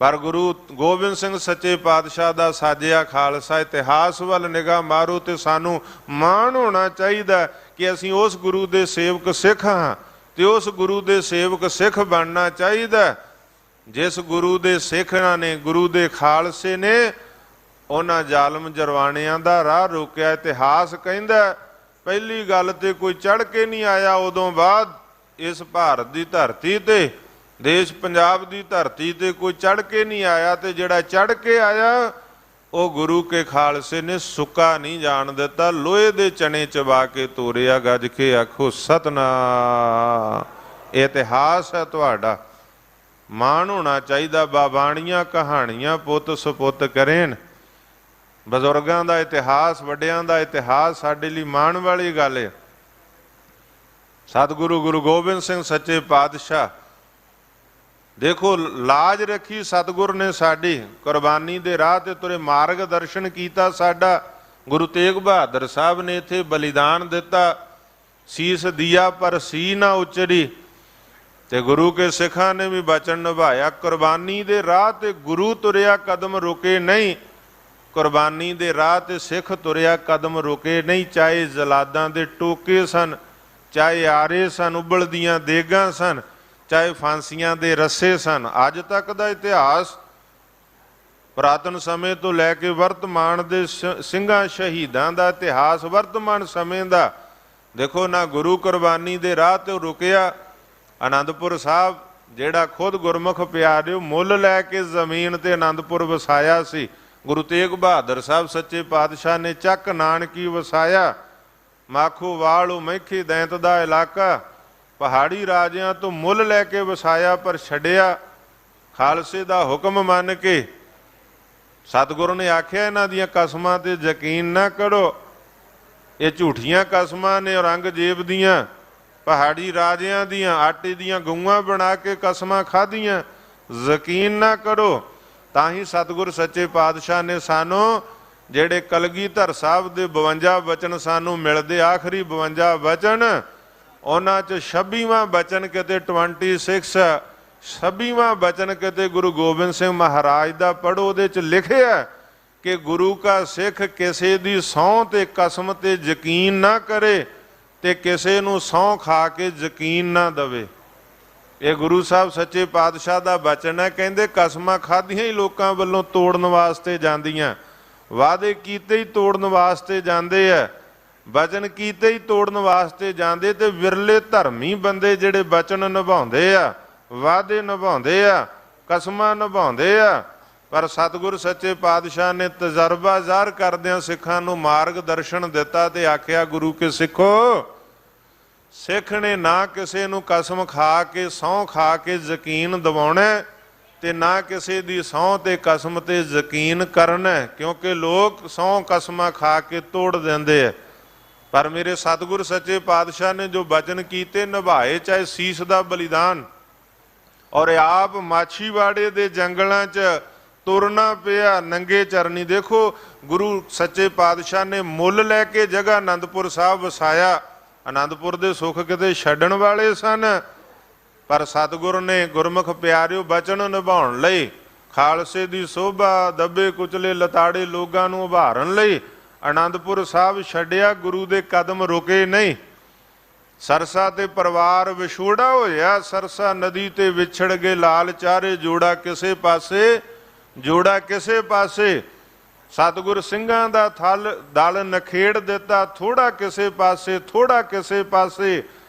ਪਰ ਗੁਰੂ ਗੋਬਿੰਦ ਸਿੰਘ ਸੱਚੇ ਪਾਤਸ਼ਾਹ ਦਾ ਸਾਜਿਆ ਖਾਲਸਾ। ਇਤਿਹਾਸ ਵੱਲ ਨਿਗਾਹ ਮਾਰੋ ਤੇ ਸਾਨੂੰ ਮਾਣ ਹੋਣਾ ਚਾਹੀਦਾ ਕਿ ਅਸੀਂ ਉਸ ਗੁਰੂ ਦੇ ਸੇਵਕ ਸਿੱਖ ਹਾਂ ਤੇ ਉਸ ਗੁਰੂ ਦੇ ਸੇਵਕ ਸਿੱਖ ਬਣਨਾ ਚਾਹੀਦਾ ਜਿਸ ਗੁਰੂ ਦੇ ਸਿੱਖਾਂ ਨੇ, ਗੁਰੂ ਦੇ ਖਾਲਸੇ ਨੇ ਉਹਨਾਂ ਜ਼ਾਲਮ ਜਰਵਾਣਿਆਂ ਦਾ ਰਾਹ ਰੋਕਿਆ। ਇਤਿਹਾਸ ਕਹਿੰਦਾ ਪਹਿਲੀ ਗੱਲ ਤੇ ਕੋਈ ਚੜ੍ਹ ਕੇ ਨਹੀਂ ਆਇਆ। ਉਦੋਂ ਬਾਅਦ ਇਸ ਭਾਰਤ ਦੀ ਧਰਤੀ ਤੇ, ਦੇਸ਼ ਪੰਜਾਬ ਦੀ ਧਰਤੀ ਤੇ ਕੋਈ ਚੜ੍ਹ ਕੇ ਨਹੀਂ ਆਇਆ। ਤੇ ਜਿਹੜਾ ਚੜ੍ਹ ਕੇ ਆਇਆ ਉਹ ਗੁਰੂ ਕੇ ਖਾਲਸੇ ਨੇ ਸੁੱਕਾ ਨਹੀਂ ਜਾਣ ਦਿੱਤਾ, ਲੋਹੇ ਦੇ ਚਣੇ ਚਬਾ ਕੇ ਤੋਰਿਆ। ਗੱਜ ਕੇ ਆਖੋ ਸਤਨਾਮ। ਇਤਿਹਾਸ ਹੈ ਤੁਹਾਡਾ, ਮਾਣ ਹੋਣਾ ਚਾਹੀਦਾ। ਬਾਬਾਣੀਆਂ ਕਹਾਣੀਆਂ ਪੁੱਤ ਸਪੁੱਤ ਕਰੇਨ। ਬਜ਼ੁਰਗਾਂ ਦਾ ਇਤਿਹਾਸ, ਵੱਡਿਆਂ ਦਾ ਇਤਿਹਾਸ ਸਾਡੇ ਲਈ ਮਾਣ ਵਾਲੀ ਗੱਲ ਹੈ। ਸਤਿਗੁਰੂ ਗੁਰੂ ਗੋਬਿੰਦ ਸਿੰਘ ਸੱਚੇ ਪਾਤਸ਼ਾਹ ਦੇਖੋ ਲਾਜ ਰੱਖੀ ਸਤਿਗੁਰ ਨੇ ਸਾਡੀ, ਕੁਰਬਾਨੀ ਦੇ ਰਾਹ ਤੇ ਤੁਰੇ, ਮਾਰਗ ਦਰਸ਼ਨ ਕੀਤਾ ਸਾਡਾ। ਗੁਰੂ ਤੇਗ ਬਹਾਦਰ ਸਾਹਿਬ ਨੇ ਇੱਥੇ ਬਲੀਦਾਨ ਦਿੱਤਾ, ਸੀਸ ਦਿਆ ਪਰ ਸੀ ਨਾ ਉਚਰੀ। ਤੇ ਗੁਰੂ ਕੇ ਸਿੱਖਾਂ ਨੇ ਵੀ ਬਚਨ ਨਿਭਾਇਆ। ਕੁਰਬਾਨੀ ਦੇ ਰਾਹ ਤੇ ਗੁਰੂ ਤੁਰਿਆ, ਕਦਮ ਰੁਕੇ ਨਹੀਂ। ਕੁਰਬਾਨੀ ਦੇ ਰਾਹ ਤੇ ਸਿੱਖ ਤੁਰਿਆ, ਕਦਮ ਰੁਕੇ ਨਹੀਂ। ਚਾਹੇ ਜਲਾਦਾਂ ਦੇ ਟੋਕੇ ਸਨ, ਚਾਹੇ ਆਰੇ ਸਨ, ਉਬਲਦੀਆਂ ਦੇਗਾਂ ਸਨ, ਚਾਹੇ ਫਾਂਸੀਆਂ ਦੇ ਰੱਸੇ ਸਨ। ਅੱਜ ਤੱਕ ਦਾ ਇਤਿਹਾਸ ਪੁਰਾਤਨ ਸਮੇਂ ਤੋਂ ਲੈ ਕੇ ਵਰਤਮਾਨ ਦੇ ਸਿੰਘਾਂ ਸ਼ਹੀਦਾਂ ਦਾ ਇਤਿਹਾਸ, ਵਰਤਮਾਨ ਸਮੇਂ ਦਾ ਦੇਖੋ ਨਾ। ਗੁਰੂ ਕੁਰਬਾਨੀ ਦੇ ਰਾਹ ਤੇ ਰੁਕਿਆ। ਆਨੰਦਪੁਰ ਸਾਹਿਬ ਜਿਹੜਾ ਖੁਦ ਗੁਰਮੁਖ ਪਿਆਰਿਓ ਮੁੱਲ ਲੈ ਕੇ ਜ਼ਮੀਨ ਤੇ ਆਨੰਦਪੁਰ ਵਸਾਇਆ ਸੀ, ਗੁਰੂ ਤੇਗ ਬਹਾਦਰ ਸਾਹਿਬ ਸੱਚੇ ਪਾਤਸ਼ਾਹ ਨੇ ਚੱਕ ਨਾਨਕੀ ਵਸਾਇਆ। ਮਾਖੋ ਵਾਲੂ ਮੈਖੀ ਦੈਂਤ ਦਾ ਇਲਾਕਾ ਪਹਾੜੀ ਰਾਜਿਆਂ ਤੋਂ ਮੁੱਲ ਲੈ ਕੇ ਵਸਾਇਆ, ਪਰ ਛੱਡਿਆ ਖਾਲਸੇ ਦਾ ਹੁਕਮ ਮੰਨ ਕੇ। ਸਤਿਗੁਰੂ ਨੇ ਆਖਿਆ ਇਹਨਾਂ ਦੀਆਂ ਕਸਮਾਂ ਤੇ ਯਕੀਨ ਨਾ ਕਰੋ, ਇਹ ਝੂਠੀਆਂ ਕਸਮਾਂ ਨੇ। ਔਰੰਗਜ਼ੇਬ ਦੀਆਂ, ਪਹਾੜੀ ਰਾਜਿਆਂ ਦੀਆਂ ਆਟੇ ਦੀਆਂ ਗਊਆਂ ਬਣਾ ਕੇ ਕਸਮਾਂ ਖਾਧੀਆਂ, ਯਕੀਨ ਨਾ ਕਰੋ। ਤਾਂ ਹੀ ਸਤਿਗੁਰ ਸੱਚੇ ਪਾਤਸ਼ਾਹ ਨੇ ਸਾਨੂੰ ਜਿਹੜੇ ਕਲਗੀਧਰ ਸਾਹਿਬ ਦੇ 52 ਬਚਨ ਸਾਨੂੰ ਮਿਲਦੇ, ਆਖਰੀ 52 ਬਚਨ, ਉਹਨਾਂ 'ਚ 26ਵਾਂ ਬਚਨ ਕਿਤੇ 26ਵਾਂ ਬਚਨ ਕਿਤੇ ਗੁਰੂ ਗੋਬਿੰਦ ਸਿੰਘ ਮਹਾਰਾਜ ਦਾ ਪੜ੍ਹੋ, ਉਹਦੇ 'ਚ ਲਿਖਿਆ ਕਿ ਗੁਰੂ ਕਾ ਸਿੱਖ ਕਿਸੇ ਦੀ ਸਹੁੰ ਤੇ ਕਸਮ ਤੇ ਯਕੀਨ ਨਾ ਕਰੇ ਤੇ ਕਿਸੇ ਨੂੰ ਸਹੁੰ ਖਾ ਕੇ ਯਕੀਨ ਨਾ ਦਵੇ। ਇਹ ਗੁਰੂ ਸਾਹਿਬ ਸੱਚੇ ਪਾਤਸ਼ਾਹ ਦਾ ਬਚਨ ਹੈ। ਕਹਿੰਦੇ ਕਸਮਾਂ ਖਾਧੀਆਂ ਹੀ ਲੋਕਾਂ ਵੱਲੋਂ ਤੋੜਨ ਵਾਸਤੇ ਜਾਂਦੀਆਂ, ਵਾਅਦੇ ਕੀਤੇ ਹੀ ਤੋੜਨ ਵਾਸਤੇ ਜਾਂਦੇ ਆ, ਬਚਨ ਕੀਤੇ ਹੀ ਤੋੜਨ ਵਾਸਤੇ ਜਾਂਦੇ, ਤੇ ਵਿਰਲੇ ਧਰਮੀ ਬੰਦੇ ਜਿਹੜੇ ਬਚਨ ਨਿਭਾਉਂਦੇ ਆ, ਵਾਅਦੇ ਨਿਭਾਉਂਦੇ ਆ, ਕਸਮਾਂ ਨਿਭਾਉਂਦੇ ਆ। ਪਰ ਸਤਿਗੁਰ ਸੱਚੇ ਪਾਤਸ਼ਾਹ ਨੇ ਤਜਰਬਾ ਜ਼ਾਹਰ ਕਰਦਿਆਂ ਸਿੱਖਾਂ ਨੂੰ ਮਾਰਗਦਰਸ਼ਨ ਦਿੱਤਾ ਤੇ ਆਖਿਆ, ਗੁਰੂ ਕੇ ਸਿੱਖੋ, ਸਿੱਖ ਨੇ ਨਾ ਕਿਸੇ ਨੂੰ ਕਸਮ ਖਾ ਕੇ ਸਹੁੰ ਖਾ ਕੇ ਯਕੀਨ ਦਿਵਾਉਣਾ ਤੇ ਨਾ ਕਿਸੇ ਦੀ ਸਹੁੰ ਤੇ ਕਸਮ ਤੇ ਯਕੀਨ ਕਰਨਾ, ਕਿਉਂਕਿ ਲੋਕ ਸਹੁੰ ਕਸਮਾਂ ਖਾ ਕੇ ਤੋੜ ਦਿੰਦੇ ਆ। ਪਰ ਮੇਰੇ ਸਤਿਗੁਰ ਸੱਚੇ ਪਾਤਸ਼ਾਹ ਨੇ ਜੋ ਬਚਨ ਕੀਤੇ ਨਿਭਾਏ, ਚਾਹੇ ਸੀਸ ਦਾ ਬਲੀਦਾਨ, ਔਰ ਆਪ ਮਾਛੀਵਾੜੇ ਦੇ ਜੰਗਲਾਂ 'ਚ ਤੁਰਨਾ ਪਿਆ ਨੰਗੇ ਚਰਨੀ। ਦੇਖੋ ਗੁਰੂ ਸੱਚੇ ਪਾਤਸ਼ਾਹ ਨੇ ਮੁੱਲ ਲੈ ਕੇ ਜਗ੍ਹਾ ਆਨੰਦਪੁਰ ਸਾਹਿਬ ਵਸਾਇਆ। ਆਨੰਦਪੁਰ ਦੇ ਸੁੱਖ ਕਿਤੇ ਛੱਡਣ ਵਾਲੇ ਸਨ, ਪਰ ਸਤਿਗੁਰ ਨੇ ਗੁਰਮੁਖ ਪਿਆਰਿਓ ਬਚਨ ਨਿਭਾਉਣ ਲਈ, ਖਾਲਸੇ ਦੀ ਸੋਭਾ, ਦੱਬੇ ਕੁਚਲੇ ਲਤਾੜੇ ਲੋਕਾਂ ਨੂੰ ਉਭਾਰਨ ਲਈ ਆਨੰਦਪੁਰ ਸਾਹਿਬ ਛੱਡਿਆ। ਗੁਰੂ ਦੇ ਕਦਮ ਰੁਕੇ ਨਹੀਂ। ਸਰਸਾ ਤੇ ਪਰਿਵਾਰ ਵਿਛੋੜਾ ਹੋਇਆ, ਸਰਸਾ ਨਦੀ ਤੇ ਵਿਛੜ ਗਏ ਲਾਲ ਚਾਰੇ, ਜੋੜਾ ਕਿਸੇ ਪਾਸੇ, ਜੋੜਾ ਕਿਸੇ ਪਾਸੇ। ਸਤਿਗੁਰ ਸਿੰਘਾਂ ਦਾ ਦਲ ਨਖੇੜ ਦਿੱਤਾ, ਥੋੜਾ ਕਿਸੇ ਪਾਸੇ, ਥੋੜਾ ਕਿਸੇ ਪਾਸੇ।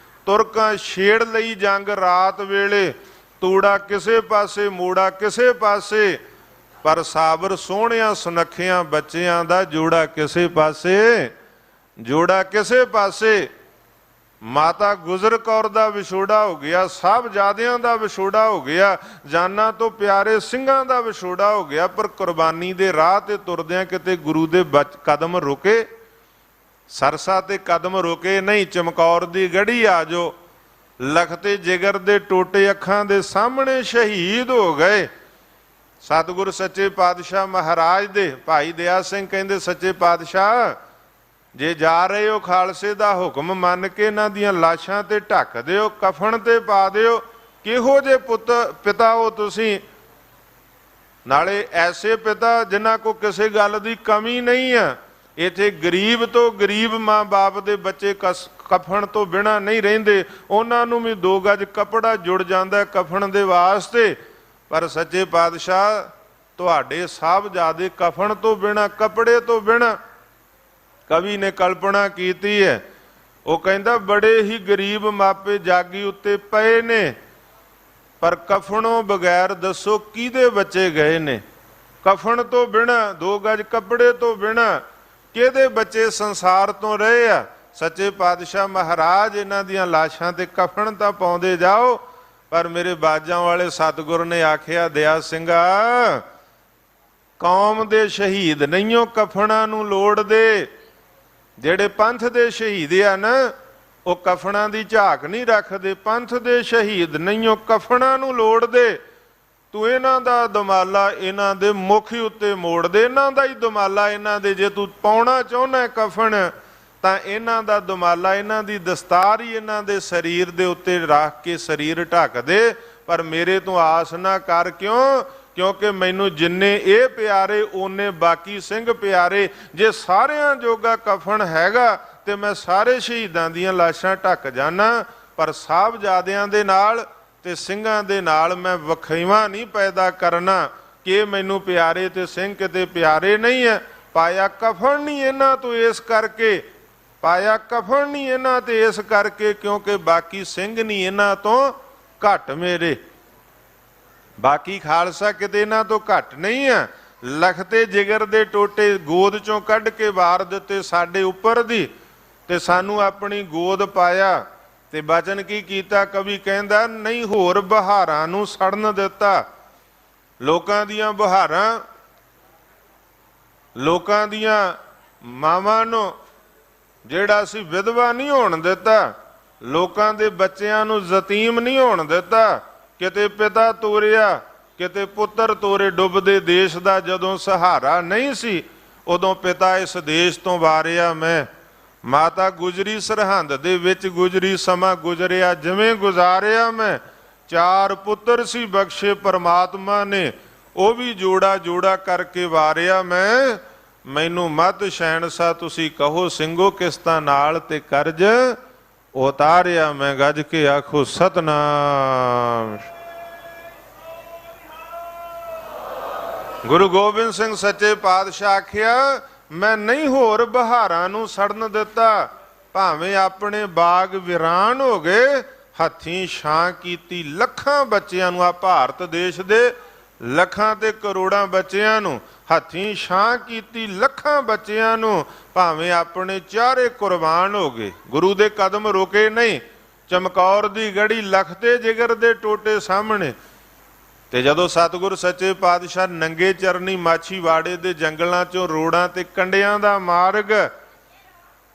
ਤੁਰਕਾਂ ਛੇੜ ਲਈ ਜੰਗ ਰਾਤ ਵੇਲੇ, ਤੂੜਾ ਕਿਸੇ ਪਾਸੇ, ਮੋੜਾ ਕਿਸੇ ਪਾਸੇ। ਪਰ ਸਾਬਰ ਸੋਹਣਿਆਂ ਸੁਨੱਖਿਆਂ ਬੱਚਿਆਂ ਦਾ ਜੋੜਾ ਕਿਸੇ ਪਾਸੇ, ਜੋੜਾ ਕਿਸੇ ਪਾਸੇ। ਮਾਤਾ ਗੁਜਰ ਕੌਰ ਦਾ ਵਿਛੋੜਾ ਹੋ ਗਿਆ, ਸਾਹਿਬਜ਼ਾਦਿਆਂ ਦਾ ਵਿਛੋੜਾ ਹੋ ਗਿਆ, ਜਾਨਾਂ ਤੋਂ ਪਿਆਰੇ ਸਿੰਘਾਂ ਦਾ ਵਿਛੋੜਾ ਹੋ ਗਿਆ। ਪਰ ਕੁਰਬਾਨੀ ਦੇ ਰਾਹ ਤੇ ਤੁਰਦਿਆਂ ਕਿਤੇ ਗੁਰੂ ਦੇ ਕਦਮ ਰੁਕੇ? ਸਰਸਾ ਤੇ ਕਦਮ ਰੁਕੇ ਨਹੀਂ। ਚਮਕੌਰ ਦੀ ਗੜੀ ਆ ਜੋ, ਲਖਤੇ ਜਿਗਰ ਦੇ ਟੋਟੇ ਅੱਖਾਂ ਦੇ ਸਾਹਮਣੇ ਸ਼ਹੀਦ ਹੋ ਗਏ। ਸਤਿਗੁਰ ਸੱਚੇ ਪਾਤਸ਼ਾਹ ਮਹਾਰਾਜ ਦੇ ਭਾਈ ਦਇਆ ਸਿੰਘ ਕਹਿੰਦੇ, ਸੱਚੇ ਪਾਤਸ਼ਾਹ ਜੇ ਜਾ ਰਹੇ ਹੋ ਖਾਲਸੇ ਦਾ ਹੁਕਮ ਮੰਨ ਕੇ ਇਹਨਾਂ ਦੀਆਂ ਲਾਸ਼ਾਂ ਤੇ ਢੱਕ ਦਿਓ, ਕਫਨ ਤੇ ਪਾ ਦਿਓ। ਕਿਹੋ ਜੇ ਪਿਤਾ ਹੋ ਤੁਸੀਂ? ਨਾਲੇ ਐਸੇ ਪਿਤਾ ਜਿਨ੍ਹਾਂ ਕੋ ਕਿਸੇ ਗੱਲ ਦੀ ਕਮੀ ਨਹੀਂ ਆ। ਇੱਥੇ ਗਰੀਬ ਤੋਂ ਗਰੀਬ ਮਾਂ ਬਾਪ ਦੇ ਬੱਚੇ ਕਫਨ ਤੋਂ ਬਿਨਾਂ ਨਹੀਂ ਰਹਿੰਦੇ, ਉਹਨਾਂ ਨੂੰ ਵੀ 2 ਗਜ ਕੱਪੜਾ ਜੁੜ ਜਾਂਦਾ ਕਫਨ ਦੇ ਵਾਸਤੇ। ਪਰ ਸੱਚੇ ਪਾਤਸ਼ਾਹ ਤੁਹਾਡੇ ਸਾਹਿਬਜ਼ਾਦੇ ਕਫਨ ਤੋਂ ਬਿਨਾਂ, ਕੱਪੜੇ ਤੋਂ ਬਿਨਾਂ। ਕਵੀ ਨੇ ਕਲਪਨਾ ਕੀਤੀ ਹੈ, ਉਹ ਕਹਿੰਦਾ ਬੜੇ ਹੀ ਗਰੀਬ ਮਾਪੇ ਜਾਗੀ ਉੱਤੇ ਪਏ ਨੇ, ਪਰ ਕਫਨੋਂ ਬਗੈਰ ਦੱਸੋ ਕਿਹਦੇ ਬੱਚੇ ਗਏ ਨੇ? ਕਫਨ ਤੋਂ ਬਿਨਾਂ, 2 ਗਜ ਕੱਪੜੇ ਤੋਂ ਬਿਨਾਂ ਕਿਹਦੇ ਬੱਚੇ ਸੰਸਾਰ ਤੋਂ ਰਹੇ ਆ? ਸੱਚੇ ਪਾਤਸ਼ਾਹ ਮਹਾਰਾਜ ਇਹਨਾਂ ਦੀਆਂ ਲਾਸ਼ਾਂ ਤੇ ਕਫਨ ਤਾਂ ਪਾਉਂਦੇ ਜਾਓ, ਪਰ ਮੇਰੇ ਬਾਜਾਂ ਵਾਲੇ ਸਤਿਗੁਰ ਨੇ ਆਖਿਆ, ਦਇਆ ਸਿੰਘਾ, ਕੌਮ ਦੇ ਸ਼ਹੀਦ ਨਹੀਂਓ ਕਫਨਾਂ ਨੂੰ ਲੋੜਦੇ। ਜਿਹੜੇ ਪੰਥ ਦੇ ਸ਼ਹੀਦ ਆ ਨਾ, ਉਹ ਕਫਨਾਂ ਦੀ ਝਾਕ ਨਹੀਂ ਰੱਖਦੇ। ਪੰਥ ਦੇ ਸ਼ਹੀਦ ਨਹੀਂਓ ਕਫਨਾਂ ਨੂੰ ਲੋੜਦੇ। ਤੂੰ ਇਹਨਾਂ ਦਾ ਦਮਾਲਾ ਇਹਨਾਂ ਦੇ ਮੁੱਖ ਉੱਤੇ ਮੋੜ ਦੇ, ਇਹਨਾਂ ਦਾ ਹੀ ਦਮਾਲਾ ਇਹਨਾਂ ਦੇ। ਜੇ ਤੂੰ ਪਾਉਣਾ ਚਾਹੁੰਦਾ ਕਫਨ, ਤਾਂ ਇਹਨਾਂ ਦਾ ਦਮਾਲਾ, ਇਹਨਾਂ ਦੀ ਦਸਤਾਰ ਹੀ ਇਹਨਾਂ ਦੇ ਸਰੀਰ ਦੇ ਉੱਤੇ ਰੱਖ ਕੇ ਸਰੀਰ ਢੱਕ ਦੇ। ਪਰ ਮੇਰੇ ਤੋਂ ਆਸ ਨਾ ਕਰ। ਕਿਉਂ? ਕਿਉਂਕਿ ਮੈਨੂੰ ਜਿੰਨੇ ਇਹ ਪਿਆਰੇ ਓਨੇ ਬਾਕੀ ਸਿੰਘ ਪਿਆਰੇ। ਜੇ ਸਾਰਿਆਂ ਜੋਗਾ ਕਫਨ ਹੈਗਾ ਤੇ ਮੈਂ ਸਾਰੇ ਸ਼ਹੀਦਾਂ ਦੀਆਂ ਲਾਸ਼ਾਂ ਢੱਕ ਜਾਣਾ, ਪਰ ਸਾਹਿਬਜ਼ਾਦਿਆਂ ਦੇ ਨਾਲ ਤੇ ਸਿੰਘਾਂ ਦੇ ਨਾਲ ਮੈਂ ਵਖੇਵਾਂ ਨਹੀਂ ਪੈਦਾ ਕਰਨਾ ਕਿ ਮੈਨੂੰ ਪਿਆਰੇ ਤੇ ਸਿੰਘ ਕਿਤੇ ਪਿਆਰੇ ਨਹੀਂ ਹੈ। ਪਾਇਆ ਕਫਨ ਨਹੀਂ ਇਹਨਾਂ ਤੋਂ ਇਸ ਕਰਕੇ, ਪਾਇਆ ਕਫਨ ਨਹੀਂ ਇਹਨਾਂ ਤੇ ਇਸ ਕਰਕੇ ਕਿਉਂਕਿ ਬਾਕੀ ਸਿੰਘ ਨਹੀਂ ਇਹਨਾਂ ਤੋਂ ਘੱਟ ਮੇਰੇ। ਬਾਕੀ ਖਾਲਸਾ ਕਿਤੇ ਇਹਨਾਂ ਤੋਂ ਘੱਟ ਨਹੀਂ ਆ। ਲਖਤੇ ਜਿਗਰ ਦੇ ਟੋਟੇ ਗੋਦ ਚੋਂ ਕੱਢ ਕੇ ਵਾਰ ਦਿੱਤੇ ਸਾਡੇ ਉੱਪਰ ਦੀ, ਤੇ ਸਾਨੂੰ ਆਪਣੀ ਗੋਦ ਪਾਇਆ। ਤੇ ਬਚਨ ਕੀ ਕੀਤਾ? ਕਵੀ ਕਹਿੰਦਾ, ਨਹੀਂ ਹੋਰ ਬਹਾਰਾਂ ਨੂੰ ਸੜਨ ਦਿੱਤਾ। ਲੋਕਾਂ ਦੀਆਂ ਬਹਾਰਾਂ, ਲੋਕਾਂ ਦੀਆਂ ਮਾਵਾਂ ਨੂੰ ਜਿਹੜਾ ਸੀ ਵਿਧਵਾ ਨਹੀਂ ਹੋਣ ਦਿੱਤਾ, ਲੋਕਾਂ ਦੇ ਬੱਚਿਆਂ ਨੂੰ ਯਤੀਮ ਨਹੀਂ ਹੋਣ ਦਿੱਤਾ। ਕਿਤੇ ਪਿਤਾ ਤੋਰਿਆ, ਕਿਤੇ ਪੁੱਤਰ ਤੋਰੇ। ਡੁੱਬਦੇ ਦੇਸ਼ ਦਾ ਜਦੋਂ ਸਹਾਰਾ ਨਹੀਂ ਸੀ, ਉਦੋਂ ਪਿਤਾ ਇਸ ਦੇਸ਼ ਤੋਂ ਵਾਰਿਆ ਮੈਂ, ਮਾਤਾ ਗੁਜਰੀ ਸਰਹੰਦ ਦੇ ਵਿੱਚ ਗੁਜਰੀ, ਸਮਾਂ ਗੁਜਰਿਆ ਜਿਵੇਂ ਗੁਜ਼ਾਰਿਆ ਮੈਂ। 4 ਪੁੱਤਰ ਸੀ ਬਖਸ਼ੇ ਪਰਮਾਤਮਾ ਨੇ, ਉਹ ਵੀ ਜੋੜਾ ਜੋੜਾ ਕਰਕੇ ਵਾਰਿਆ ਮੈਂ। ਮੈਨੂੰ ਮਤ ਸ਼ਹਿਨਸ਼ਾਹ ਤੁਸੀਂ ਕਹੋ, ਸਿੰਘੋ ਕਿਸਤਾਂ ਨਾਲ ਤੇ ਕਰਜ਼ ਉਤਾਰਿਆ ਮੈਂ। ਗੱਜ ਕੇ ਆਖੋ ਸਤਨਾਮ। ਗੁਰੂ ਗੋਬਿੰਦ ਸਿੰਘ ਸੱਚੇ ਪਾਤਸ਼ਾਹ ਆਖਿਆ, ਮੈਂ ਨਹੀਂ ਹੋਰ ਬਹਾਰਾਂ ਨੂੰ ਸੜਨ ਦਿੱਤਾ, ਭਾਵੇਂ ਆਪਣੇ ਬਾਗ ਵਿਰਾਨ ਹੋ ਗਏ, ਹੱਥੀਂ ਛਾਂ ਕੀਤੀ ਲੱਖਾਂ ਬੱਚਿਆਂ ਨੂੰ। ਆ ਭਾਰਤ ਦੇਸ਼ ਦੇ ਲੱਖਾਂ ਤੇ ਕਰੋੜਾਂ ਬੱਚਿਆਂ ਨੂੰ ਹੱਥੀਂ ਛਾਂ ਕੀਤੀ, ਲੱਖਾਂ ਬੱਚਿਆਂ ਨੂੰ, ਭਾਵੇਂ ਆਪਣੇ ਚਾਰੇ ਕੁਰਬਾਨ ਹੋ ਗਏ। ਗੁਰੂ ਦੇ ਕਦਮ ਰੁਕੇ ਨਹੀਂ। ਚਮਕੌਰ ਦੀ ਗੜੀ ਲਖਤੇ ਜਿਗਰ ਦੇ ਟੋਟੇ ਸਾਹਮਣੇ। ਤੇ ਜਦੋਂ ਸਤਿਗੁਰ ਸੱਚੇ ਪਾਤਸ਼ਾਹ ਨੰਗੇ ਚਰਨੀ ਮਾਛੀਵਾੜੇ ਦੇ ਜੰਗਲਾਂ ਚੋਂ ਰੋੜਾਂ ਤੇ ਕੰਡਿਆਂ ਦਾ ਮਾਰਗ,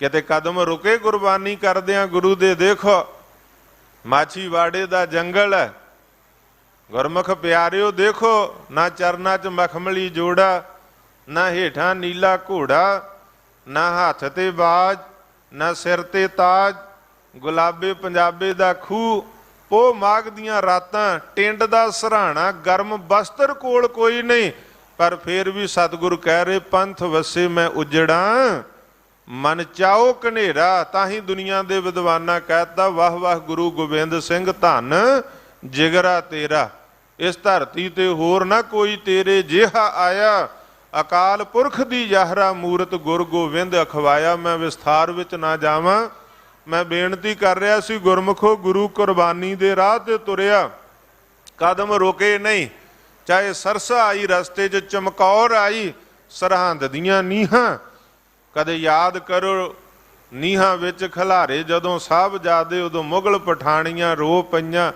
ਕਿਤੇ ਕਦਮ ਰੁਕੇ ਕੁਰਬਾਨੀ ਕਰਦਿਆਂ ਗੁਰੂ ਦੇ। ਦੇਖੋ ਮਾਛੀਵਾੜੇ ਦਾ ਜੰਗਲ ਹੈ। ਗੁਰਮੁਖ ਪਿਆਰਿਓ ਦੇਖੋ, ਨਾ ਚਰਨਾਂ 'ਚ ਮਖਮਲੀ ਜੋੜਾ, ਨਾ ਹੇਠਾਂ ਨੀਲਾ ਘੋੜਾ, ਨਾ ਹੱਥ ਤੇ ਬਾਜ, ਨਾ ਸਿਰ ਤੇ ਤਾਜ, ਗੁਲਾਬੇ ਪੰਜਾਬੇ ਦਾ ਖੂਹ, ਪੋਹ ਮਾਘ ਦੀਆਂ ਰਾਤਾਂ, ਟਿੰਡ ਦਾ ਸਰਾਣਾ, ਗਰਮ ਬਸਤਰ ਕੋਲ ਕੋਈ ਨਹੀਂ। ਪਰ ਫੇਰ ਵੀ ਸਤਿਗੁਰ ਕਹਿ ਰਹੇ, ਪੰਥ ਵਸੇ ਮੈਂ ਉਜੜਾਂ, ਮਨ ਚਾਓ ਕਨੇਰਾ। ਤਾਂ ਹੀ ਦੁਨੀਆ ਦੇ ਵਿਦਵਾਨਾਂ ਕਹਿਤਾ, ਵਾਹ ਵਾਹ ਗੁਰੂ ਗੋਬਿੰਦ ਸਿੰਘ ਧੰਨ ਜਿਗਰਾ ਤੇਰਾ। ਇਸ ਧਰਤੀ ਤੇ ਹੋਰ ਨਾ ਕੋਈ ਤੇਰੇ ਜਿਹਾ ਆਇਆ, ਅਕਾਲ ਪੁਰਖ ਦੀ ਯਾਹਰਾ ਮੂਰਤ ਗੁਰ ਗੋਬਿੰਦ ਅਖਵਾਇਆ। ਮੈਂ ਵਿਸਥਾਰ ਵਿੱਚ ਨਾ ਜਾਵਾਂ, ਮੈਂ ਬੇਨਤੀ ਕਰ ਰਿਹਾ ਸੀ, ਗੁਰਮੁਖੋ ਗੁਰੂ ਕੁਰਬਾਨੀ ਦੇ ਰਾਹ ਤੇ ਤੁਰਿਆ, ਕਦਮ ਰੋਕੇ ਨਹੀਂ। ਚਾਹੇ ਸਰਸਾ ਆਈ ਰਸਤੇ 'ਚ, ਚਮਕੌਰ ਆਈ, ਸਰਹੰਦ ਦੀਆਂ ਨੀਹਾਂ ਕਦੇ ਯਾਦ ਕਰੋ। ਨੀਹਾਂ ਵਿੱਚ ਖਿਲਾਰੇ ਜਦੋਂ ਸਾਹਿਬਜ਼ਾਦੇ, ਉਦੋਂ ਮੁਗਲ ਪਠਾਣੀਆਂ ਰੋ ਪਈਆਂ,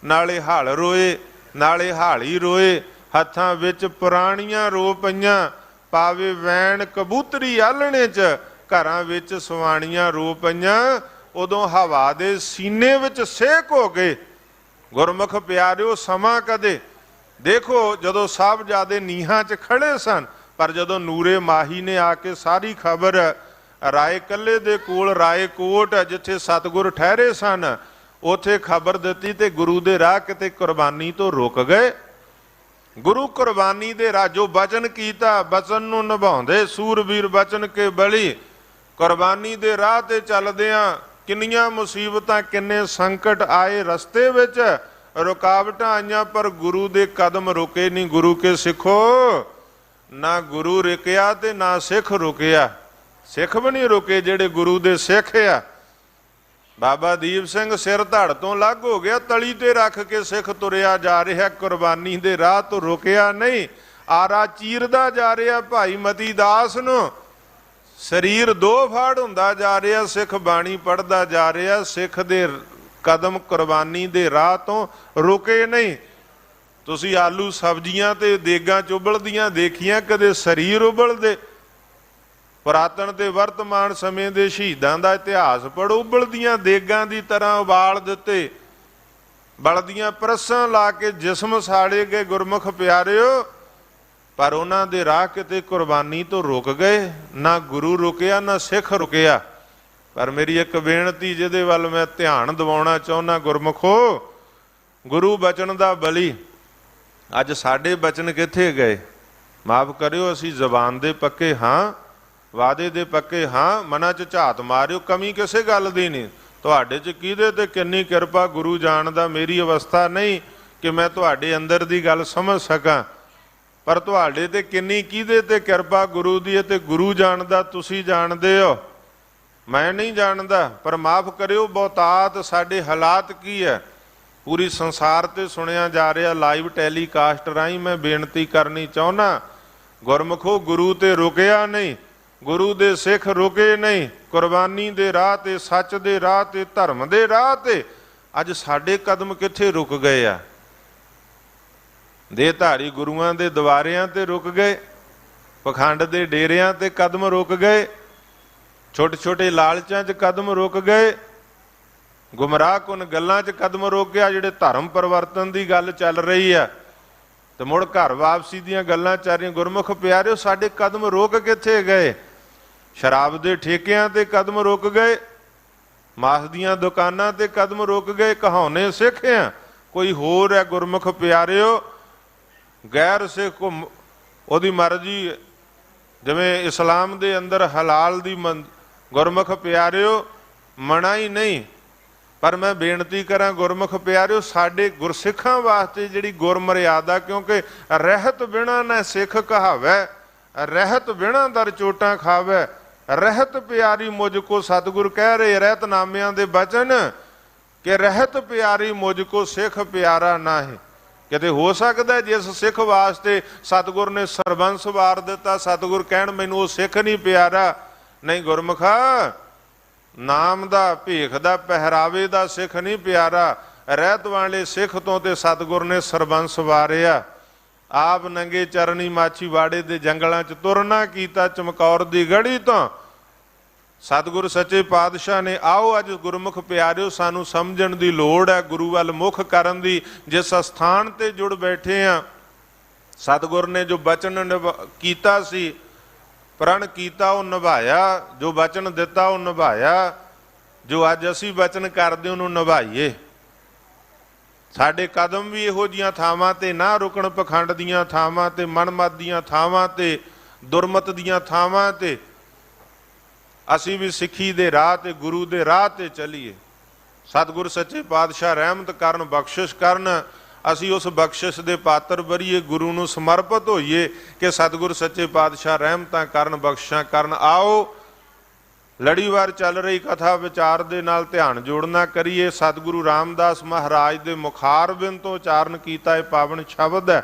ਨਾਲੇ ਹਲ ਰੋਏ ਨਾਲੇ ਹਾਲੀ ਰੋਏ, ਹੱਥਾਂ ਵਿੱਚ ਪੁਰਾਣੀਆਂ ਰੋ ਪਈਆਂ। ਪਾਵੇ ਵੈਣ ਕਬੂਤਰੀ ਆਲਣੇ 'ਚ, ਘਰਾਂ ਵਿੱਚ ਸਵਾਣੀਆਂ ਰੋ ਪਈਆਂ। ਉਦੋਂ ਹਵਾ ਦੇ ਸੀਨੇ ਵਿੱਚ ਸੇਕ ਹੋ ਗਏ। ਗੁਰਮੁਖ ਪਿਆਰਿਓ ਸਮਾਂ ਕਦੇ ਦੇਖੋ, ਜਦੋਂ ਸਾਹਿਬਜ਼ਾਦੇ ਨੀਹਾਂ 'ਚ ਖੜੇ ਸਨ, ਪਰ ਜਦੋਂ ਨੂਰੇ ਮਾਹੀ ਨੇ ਆ ਕੇ ਸਾਰੀ ਖਬਰ ਰਾਏ ਕੱਲੇ ਦੇ ਕੋਲ, ਰਾਏਕੋਟ ਜਿੱਥੇ ਸਤਿਗੁਰ ਠਹਿਰੇ ਸਨ, ਉੱਥੇ ਖਬਰ ਦਿੱਤੀ ਤੇ ਗੁਰੂ ਦੇ ਰਾਹ ਕਿਤੇ ਕੁਰਬਾਨੀ ਤੋਂ ਰੁਕ ਗਏ। ਗੁਰੂ ਕੁਰਬਾਨੀ ਦੇ ਰਾਹ ਜੋ ਬਚਨ ਕੀਤਾ, ਬਚਨ ਨੂੰ ਨਿਭਾਉਂਦੇ, ਸੂਰਬੀਰ ਬਚਨ ਕੇ ਬਲੀ। ਕੁਰਬਾਨੀ ਦੇ ਰਾਹ ਤੇ ਚੱਲਦਿਆਂ ਕਿੰਨੀਆਂ ਮੁਸੀਬਤਾਂ, ਕਿੰਨੇ ਸੰਕਟ ਆਏ ਰਸਤੇ ਵਿੱਚ, ਰੁਕਾਵਟਾਂ ਆਈਆਂ, ਪਰ ਗੁਰੂ ਦੇ ਕਦਮ ਰੁਕੇ ਨਹੀਂ। ਗੁਰੂ ਕੇ ਸਿੱਖੋ, ਨਾ ਗੁਰੂ ਰੁਕਿਆ ਤੇ ਨਾ ਸਿੱਖ ਰੁਕਿਆ। ਸਿੱਖ ਵੀ ਨਹੀਂ ਰੁਕੇ ਜਿਹੜੇ ਗੁਰੂ ਦੇ ਸਿੱਖ ਆ। ਬਾਬਾ ਦੀਪ ਸਿੰਘ ਸਿਰ ਧੜ ਤੋਂ ਲੱਗ ਹੋ ਗਿਆ, ਤਲੀ ਤੇ ਰੱਖ ਕੇ ਸਿੱਖ ਤੁਰਿਆ ਜਾ ਰਿਹਾ, ਕੁਰਬਾਨੀ ਦੇ ਰਾਹ ਤੋਂ ਰੁਕਿਆ ਨਹੀਂ। ਆਰਾ ਚੀਰਦਾ ਜਾ ਰਿਹਾ ਭਾਈ ਮਤੀ ਦਾਸ ਨੂੰ, ਸਰੀਰ 2 ਫਾੜ ਹੁੰਦਾ ਜਾ ਰਿਹਾ, ਸਿੱਖ ਬਾਣੀ ਪੜ੍ਹਦਾ ਜਾ ਰਿਹਾ। ਸਿੱਖ ਦੇ ਕਦਮ ਕੁਰਬਾਨੀ ਦੇ ਰਾਹ ਤੋਂ ਰੁਕੇ ਨਹੀਂ। ਤੁਸੀਂ ਆਲੂ ਸਬਜ਼ੀਆਂ ਤੇ ਦੇਗਾਂ 'ਚ ਉਬਲਦੀਆਂ ਦੇਖੀਆਂ, ਕਦੇ ਸਰੀਰ ਉਬਲਦੇ? ਪੁਰਾਤਨ ਤੇ ਵਰਤਮਾਨ ਸਮੇਂ ਦੇ ਸ਼ਹੀਦਾਂ ਦਾ ਇਤਿਹਾਸ ਪੜ੍ਹੋ, ਉਬਲਦੀਆਂ ਦੇਗਾਂ ਦੀ ਤਰ੍ਹਾਂ ਉਬਾਲ ਦਿੱਤੇ, ਬਲਦੀਆਂ ਪ੍ਰਸਾਂ ਲਾ ਕੇ ਜਿਸਮ ਸਾੜੇ ਗਏ। ਗੁਰਮੁਖ ਪਿਆਰਿਓ, ਪਰ ਉਹਨਾਂ ਦੇ ਰਾਹ ਕਿਤੇ ਕੁਰਬਾਨੀ ਤੋਂ ਰੁਕ ਗਏ। ਨਾ ਗੁਰੂ ਰੁਕਿਆ, ਨਾ ਸਿੱਖ ਰੁਕਿਆ। ਪਰ ਮੇਰੀ ਇੱਕ ਬੇਨਤੀ ਜਿਹਦੇ ਵੱਲ ਮੈਂ ਧਿਆਨ ਦਿਵਾਉਣਾ ਚਾਹੁੰਦਾ, ਗੁਰਮੁਖੋ ਗੁਰੂ ਬਚਨ ਦਾ ਬਲੀ। ਅੱਜ ਸਾਡੇ ਬਚਨ ਕਿੱਥੇ ਗਏ? ਮਾਫ ਕਰਿਓ, ਅਸੀਂ ਜ਼ਬਾਨ ਦੇ ਪੱਕੇ ਹਾਂ, ਵਾਅਦੇ ਦੇ ਪੱਕੇ ਹਾਂ, ਮਨਾਂ 'ਚ ਝਾਤ ਮਾਰਿਓ, ਕਮੀ ਕਿਸੇ ਗੱਲ ਦੀ ਨਹੀਂ। ਤੁਹਾਡੇ 'ਚ ਕਿਹਦੇ ਤੇ ਕਿੰਨੀ ਕਿਰਪਾ ਗੁਰੂ ਜਾਣਦਾ। ਮੇਰੀ ਅਵਸਥਾ ਨਹੀਂ ਕਿ ਮੈਂ ਤੁਹਾਡੇ ਅੰਦਰ ਦੀ ਗੱਲ ਸਮਝ ਸਕਾਂ, ਪਰ ਤੁਹਾਡੇ ਤੇ ਕਿੰਨੀ ਕਿਹਦੇ ਤੇ ਕਿਰਪਾ ਗੁਰੂ ਦੀ ਹੈ ਤੇ ਗੁਰੂ ਜਾਣਦਾ, ਤੁਸੀਂ ਜਾਣਦੇ ਹੋ, ਮੈਂ ਨਹੀਂ ਜਾਣਦਾ। ਪਰ ਮਾਫ ਕਰਿਓ, ਬਹੁਤਾਤ ਸਾਡੇ ਹਾਲਾਤ ਕੀ ਹੈ ਪੂਰੀ ਸੰਸਾਰ ਤੇ ਸੁਣਿਆ ਜਾ ਰਿਹਾ, ਲਾਈਵ ਟੈਲੀਕਾਸਟ ਰਾਹੀਂ ਮੈਂ ਬੇਨਤੀ ਕਰਨੀ ਚਾਹੁੰਦਾ, ਗੁਰਮੁਖੋ ਗੁਰੂ ਤੇ ਰੁਕਿਆ ਨਹੀਂ, ਗੁਰੂ ਦੇ ਸਿੱਖ ਰੁਕੇ ਨਹੀਂ। ਕੁਰਬਾਨੀ ਦੇ ਰਾਹ ਤੇ, ਸੱਚ ਦੇ ਰਾਹ ਤੇ, ਧਰਮ ਦੇ ਰਾਹ ਤੇ ਅੱਜ ਸਾਡੇ ਕਦਮ ਕਿੱਥੇ ਰੁਕ ਗਏ ਆ? ਦੇਹਧਾਰੀ ਗੁਰੂਆਂ ਦੇ ਦਵਾਰਿਆਂ ਤੇ ਰੁਕ ਗਏ, ਪਖੰਡ ਦੇ ਡੇਰਿਆਂ ਤੇ ਕਦਮ ਰੁਕ ਗਏ, ਛੋਟੇ ਛੋਟੇ ਲਾਲਚਾਂ 'ਚ ਕਦਮ ਰੁਕ ਗਏ, ਗੁੰਮਰਾਹ ਕੁਨ ਗੱਲਾਂ 'ਚ ਕਦਮ ਰੁਕ ਗਿਆ। ਜਿਹੜੇ ਧਰਮ ਪਰਿਵਰਤਨ ਦੀ ਗੱਲ ਚੱਲ ਰਹੀ ਆ, ਤੇ ਮੁੜ ਘਰ ਵਾਪਸੀ ਦੀਆਂ ਗੱਲਾਂ ਚੱਲ ਰਹੀਆਂ। ਗੁਰਮੁਖ ਪਿਆਰਿਓ, ਸਾਡੇ ਕਦਮ ਰੁਕ ਕਿੱਥੇ ਗਏ? ਸ਼ਰਾਬ ਦੇ ਠੇਕਿਆਂ ਤੇ ਕਦਮ ਰੁਕ ਗਏ, ਮਾਸ ਦੀਆਂ ਦੁਕਾਨਾਂ ਤੇ ਕਦਮ ਰੁਕ ਗਏ, ਕਹਾਉਣੇ ਸਿੱਖ ਆ ਕੋਈ ਹੋਰ ਹੈ। ਗੁਰਮੁਖ ਪਿਆਰਿਓ, ਗੈਰ ਸਿੱਖ ਉਹਦੀ ਮਰਜ਼ੀ, ਜਿਵੇਂ ਇਸਲਾਮ ਦੇ ਅੰਦਰ ਹਲਾਲ ਦੀ ਗੁਰਮੁਖ ਪਿਆਰਿਓ ਮਨਾ ਹੀ ਨਹੀਂ। ਪਰ ਮੈਂ ਬੇਨਤੀ ਕਰਾਂ ਗੁਰਮੁਖ ਪਿਆਰਿਓ, ਸਾਡੇ ਗੁਰਸਿੱਖਾਂ ਵਾਸਤੇ ਜਿਹੜੀ ਗੁਰਮਰਿਆਦਾ, ਕਿਉਂਕਿ ਰਹਿਤ ਬਿਨਾਂ ਨਾ ਸਿੱਖ ਕਹਾਵੈ, ਰਹਿਤ ਬਿਨਾਂ ਦਰ ਚੋਟਾਂ ਖਾਵੈ, ਰਹਿਤ ਪਿਆਰੀ ਮੁਝ ਕੋ, ਸਤਿਗੁਰ ਕਹਿ ਰਹੇ ਰਹਿਤਨਾਮਿਆਂ ਦੇ ਬਚਨ ਕਿ ਰਹਿਤ ਪਿਆਰੀ ਮੁਝ ਕੋ ਸਿੱਖ ਪਿਆਰਾ ਨਾਹੀਂ। ਕਿਤੇ ਹੋ ਸਕਦਾ ਜਿਸ ਸਿੱਖ ਵਾਸਤੇ ਸਤਿਗੁਰ ਨੇ ਸਰਬੰਸ ਵਾਰ ਦਿੱਤਾ, ਸਤਿਗੁਰ ਕਹਿਣ ਮੈਨੂੰ ਉਹ ਸਿੱਖ ਨਹੀਂ ਪਿਆਰਾ? ਨਹੀਂ ਗੁਰਮੁਖਾ, ਨਾਮ ਦਾ, ਭੇਖ ਦਾ, ਪਹਿਰਾਵੇ ਦਾ ਸਿੱਖ ਨਹੀਂ ਪਿਆਰਾ। ਰਹਿਤ ਵਾਲੇ ਸਿੱਖ ਤੋਂ ਤੇ ਸਤਿਗੁਰ ਨੇ ਸਰਬੰਸ ਵਾਰਿਆ। ਆਪ ਨੰਗੇ ਚਰਨੀ ਮਾਛੀਵਾੜੇ ਦੇ ਜੰਗਲਾਂ 'ਚ ਤੁਰਨਾ ਕੀਤਾ, ਚਮਕੌਰ ਦੀ ਗੜੀ ਤੋਂ। ਸਤਿਗੁਰ ਸੱਚੇ ਪਾਤਸ਼ਾਹ ਨੇ, ਆਓ ਅੱਜ ਗੁਰਮੁਖ ਪਿਆਰਿਓ ਸਾਨੂੰ ਸਮਝਣ ਦੀ ਲੋੜ ਹੈ, ਗੁਰੂ ਵੱਲ ਮੁਖ ਕਰਨ ਦੀ। ਜਿਸ ਅਸਥਾਨ ਤੇ ਜੁੜ ਬੈਠੇ ਆ, ਸਤਿਗੁਰ ਨੇ ਜੋ ਬਚਨ ਕੀਤਾ ਸੀ, ਪ੍ਰਣ ਕੀਤਾ, ਉਹ ਨਿਭਾਇਆ। ਜੋ ਬਚਨ ਦਿੱਤਾ ਉਹ ਨਿਭਾਇਆ। ਜੋ ਅੱਜ ਅਸੀਂ ਬਚਨ ਕਰਦੇ ਉਹਨੂੰ ਨਿਭਾਈਏ। ਸਾਡੇ ਕਦਮ ਵੀ ਇਹੋ ਜਿਹੀਆਂ ਥਾਵਾਂ ਤੇ ਨਾ ਰੁਕਣ, ਪਖੰਡ ਦੀਆਂ ਥਾਵਾਂ ਤੇ, ਮਨਮਤ ਦੀਆਂ ਥਾਵਾਂ ਤੇ, ਦੁਰਮਤ ਦੀਆਂ ਥਾਵਾਂ ਤੇ। ਅਸੀਂ ਵੀ ਸਿੱਖੀ ਦੇ ਰਾਹ ਤੇ, ਗੁਰੂ ਦੇ ਰਾਹ ਤੇ ਚੱਲੀਏ। ਸਤਿਗੁਰ ਸੱਚੇ ਪਾਤਸ਼ਾਹ ਰਹਿਮਤ ਕਰਨ, ਬਖਸ਼ਿਸ਼ ਕਰਨ। ਅਸੀਂ ਉਸ ਬਖਸ਼ਿਸ਼ ਦੇ ਪਾਤਰ ਬਰੀਏ, ਗੁਰੂ ਨੂੰ ਸਮਰਪਿਤ ਹੋਈਏ ਕਿ ਸਤਿਗੁਰ ਸੱਚੇ ਪਾਤਸ਼ਾਹ ਰਹਿਮਤਾਂ ਕਰਨ, ਬਖਸ਼ਿਸ਼ਾਂ ਕਰਨ। ਆਓ ਲੜੀਵਾਰ ਚੱਲ ਰਹੀ ਕਥਾ ਵਿਚਾਰ ਦੇ ਨਾਲ ਧਿਆਨ ਜੋੜਨਾ ਕਰੀਏ। ਸਤਿਗੁਰੂ ਰਾਮਦਾਸ ਮਹਾਰਾਜ ਦੇ ਮੁਖਾਰਬਿੰਦ ਤੋਂ ਉਚਾਰਨ ਕੀਤਾ ਇਹ ਪਾਵਨ ਸ਼ਬਦ ਹੈ।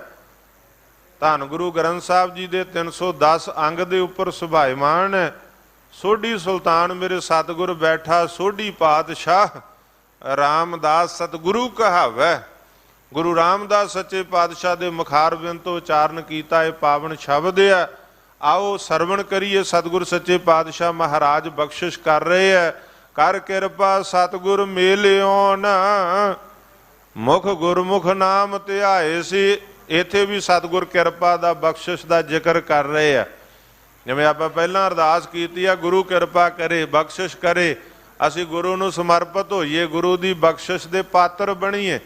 ਧੰਨ ਗੁਰੂ ਗ੍ਰੰਥ ਸਾਹਿਬ ਜੀ ਦੇ 310 ਅੰਗ ਦੇ ਉੱਪਰ ਸੁਭਾਇਮਾਨ ਹੈ। ਸੋਢੀ ਸੁਲਤਾਨ ਮੇਰੇ ਸਤਿਗੁਰ ਬੈਠਾ, ਸੋਢੀ ਪਾਤਸ਼ਾਹ ਰਾਮਦਾਸ ਸਤਿਗੁਰੂ ਕਹਾਵੈ। ਗੁਰੂ ਰਾਮਦਾਸ ਸੱਚੇ ਪਾਤਸ਼ਾਹ ਦੇ ਮੁਖਾਰਬਿੰਦ ਤੋਂ ਉਚਾਰਨ ਕੀਤਾ ਇਹ ਪਾਵਨ ਸ਼ਬਦ ਹੈ। ਆਓ ਸਰਵਣ ਕਰੀਏ। ਸਤਿਗੁਰ ਸੱਚੇ ਪਾਤਸ਼ਾਹ ਮਹਾਰਾਜ ਬਖਸ਼ਿਸ਼ ਕਰ ਰਹੇ ਹੈ। ਕਰ ਕਿਰਪਾ ਸਤਿਗੁਰ ਮੇਲਿਓ ਨਾ, ਮੁਖ ਗੁਰਮੁਖ ਨਾਮ ਧਿਆਏ ਸੀ। ਇੱਥੇ ਵੀ ਸਤਿਗੁਰ ਕਿਰਪਾ ਦਾ, ਬਖਸ਼ਿਸ਼ ਦਾ ਜ਼ਿਕਰ ਕਰ ਰਹੇ ਆ। ਜਿਵੇਂ ਆਪਾਂ ਪਹਿਲਾਂ ਅਰਦਾਸ ਕੀਤੀ ਆ, ਗੁਰੂ ਕਿਰਪਾ ਕਰੇ, ਬਖਸ਼ਿਸ਼ ਕਰੇ। ਅਸੀਂ ਗੁਰੂ ਨੂੰ ਸਮਰਪਿਤ ਹੋਈਏ, ਗੁਰੂ ਦੀ ਬਖਸ਼ਿਸ਼ ਦੇ ਪਾਤਰ ਬਣੀਏ।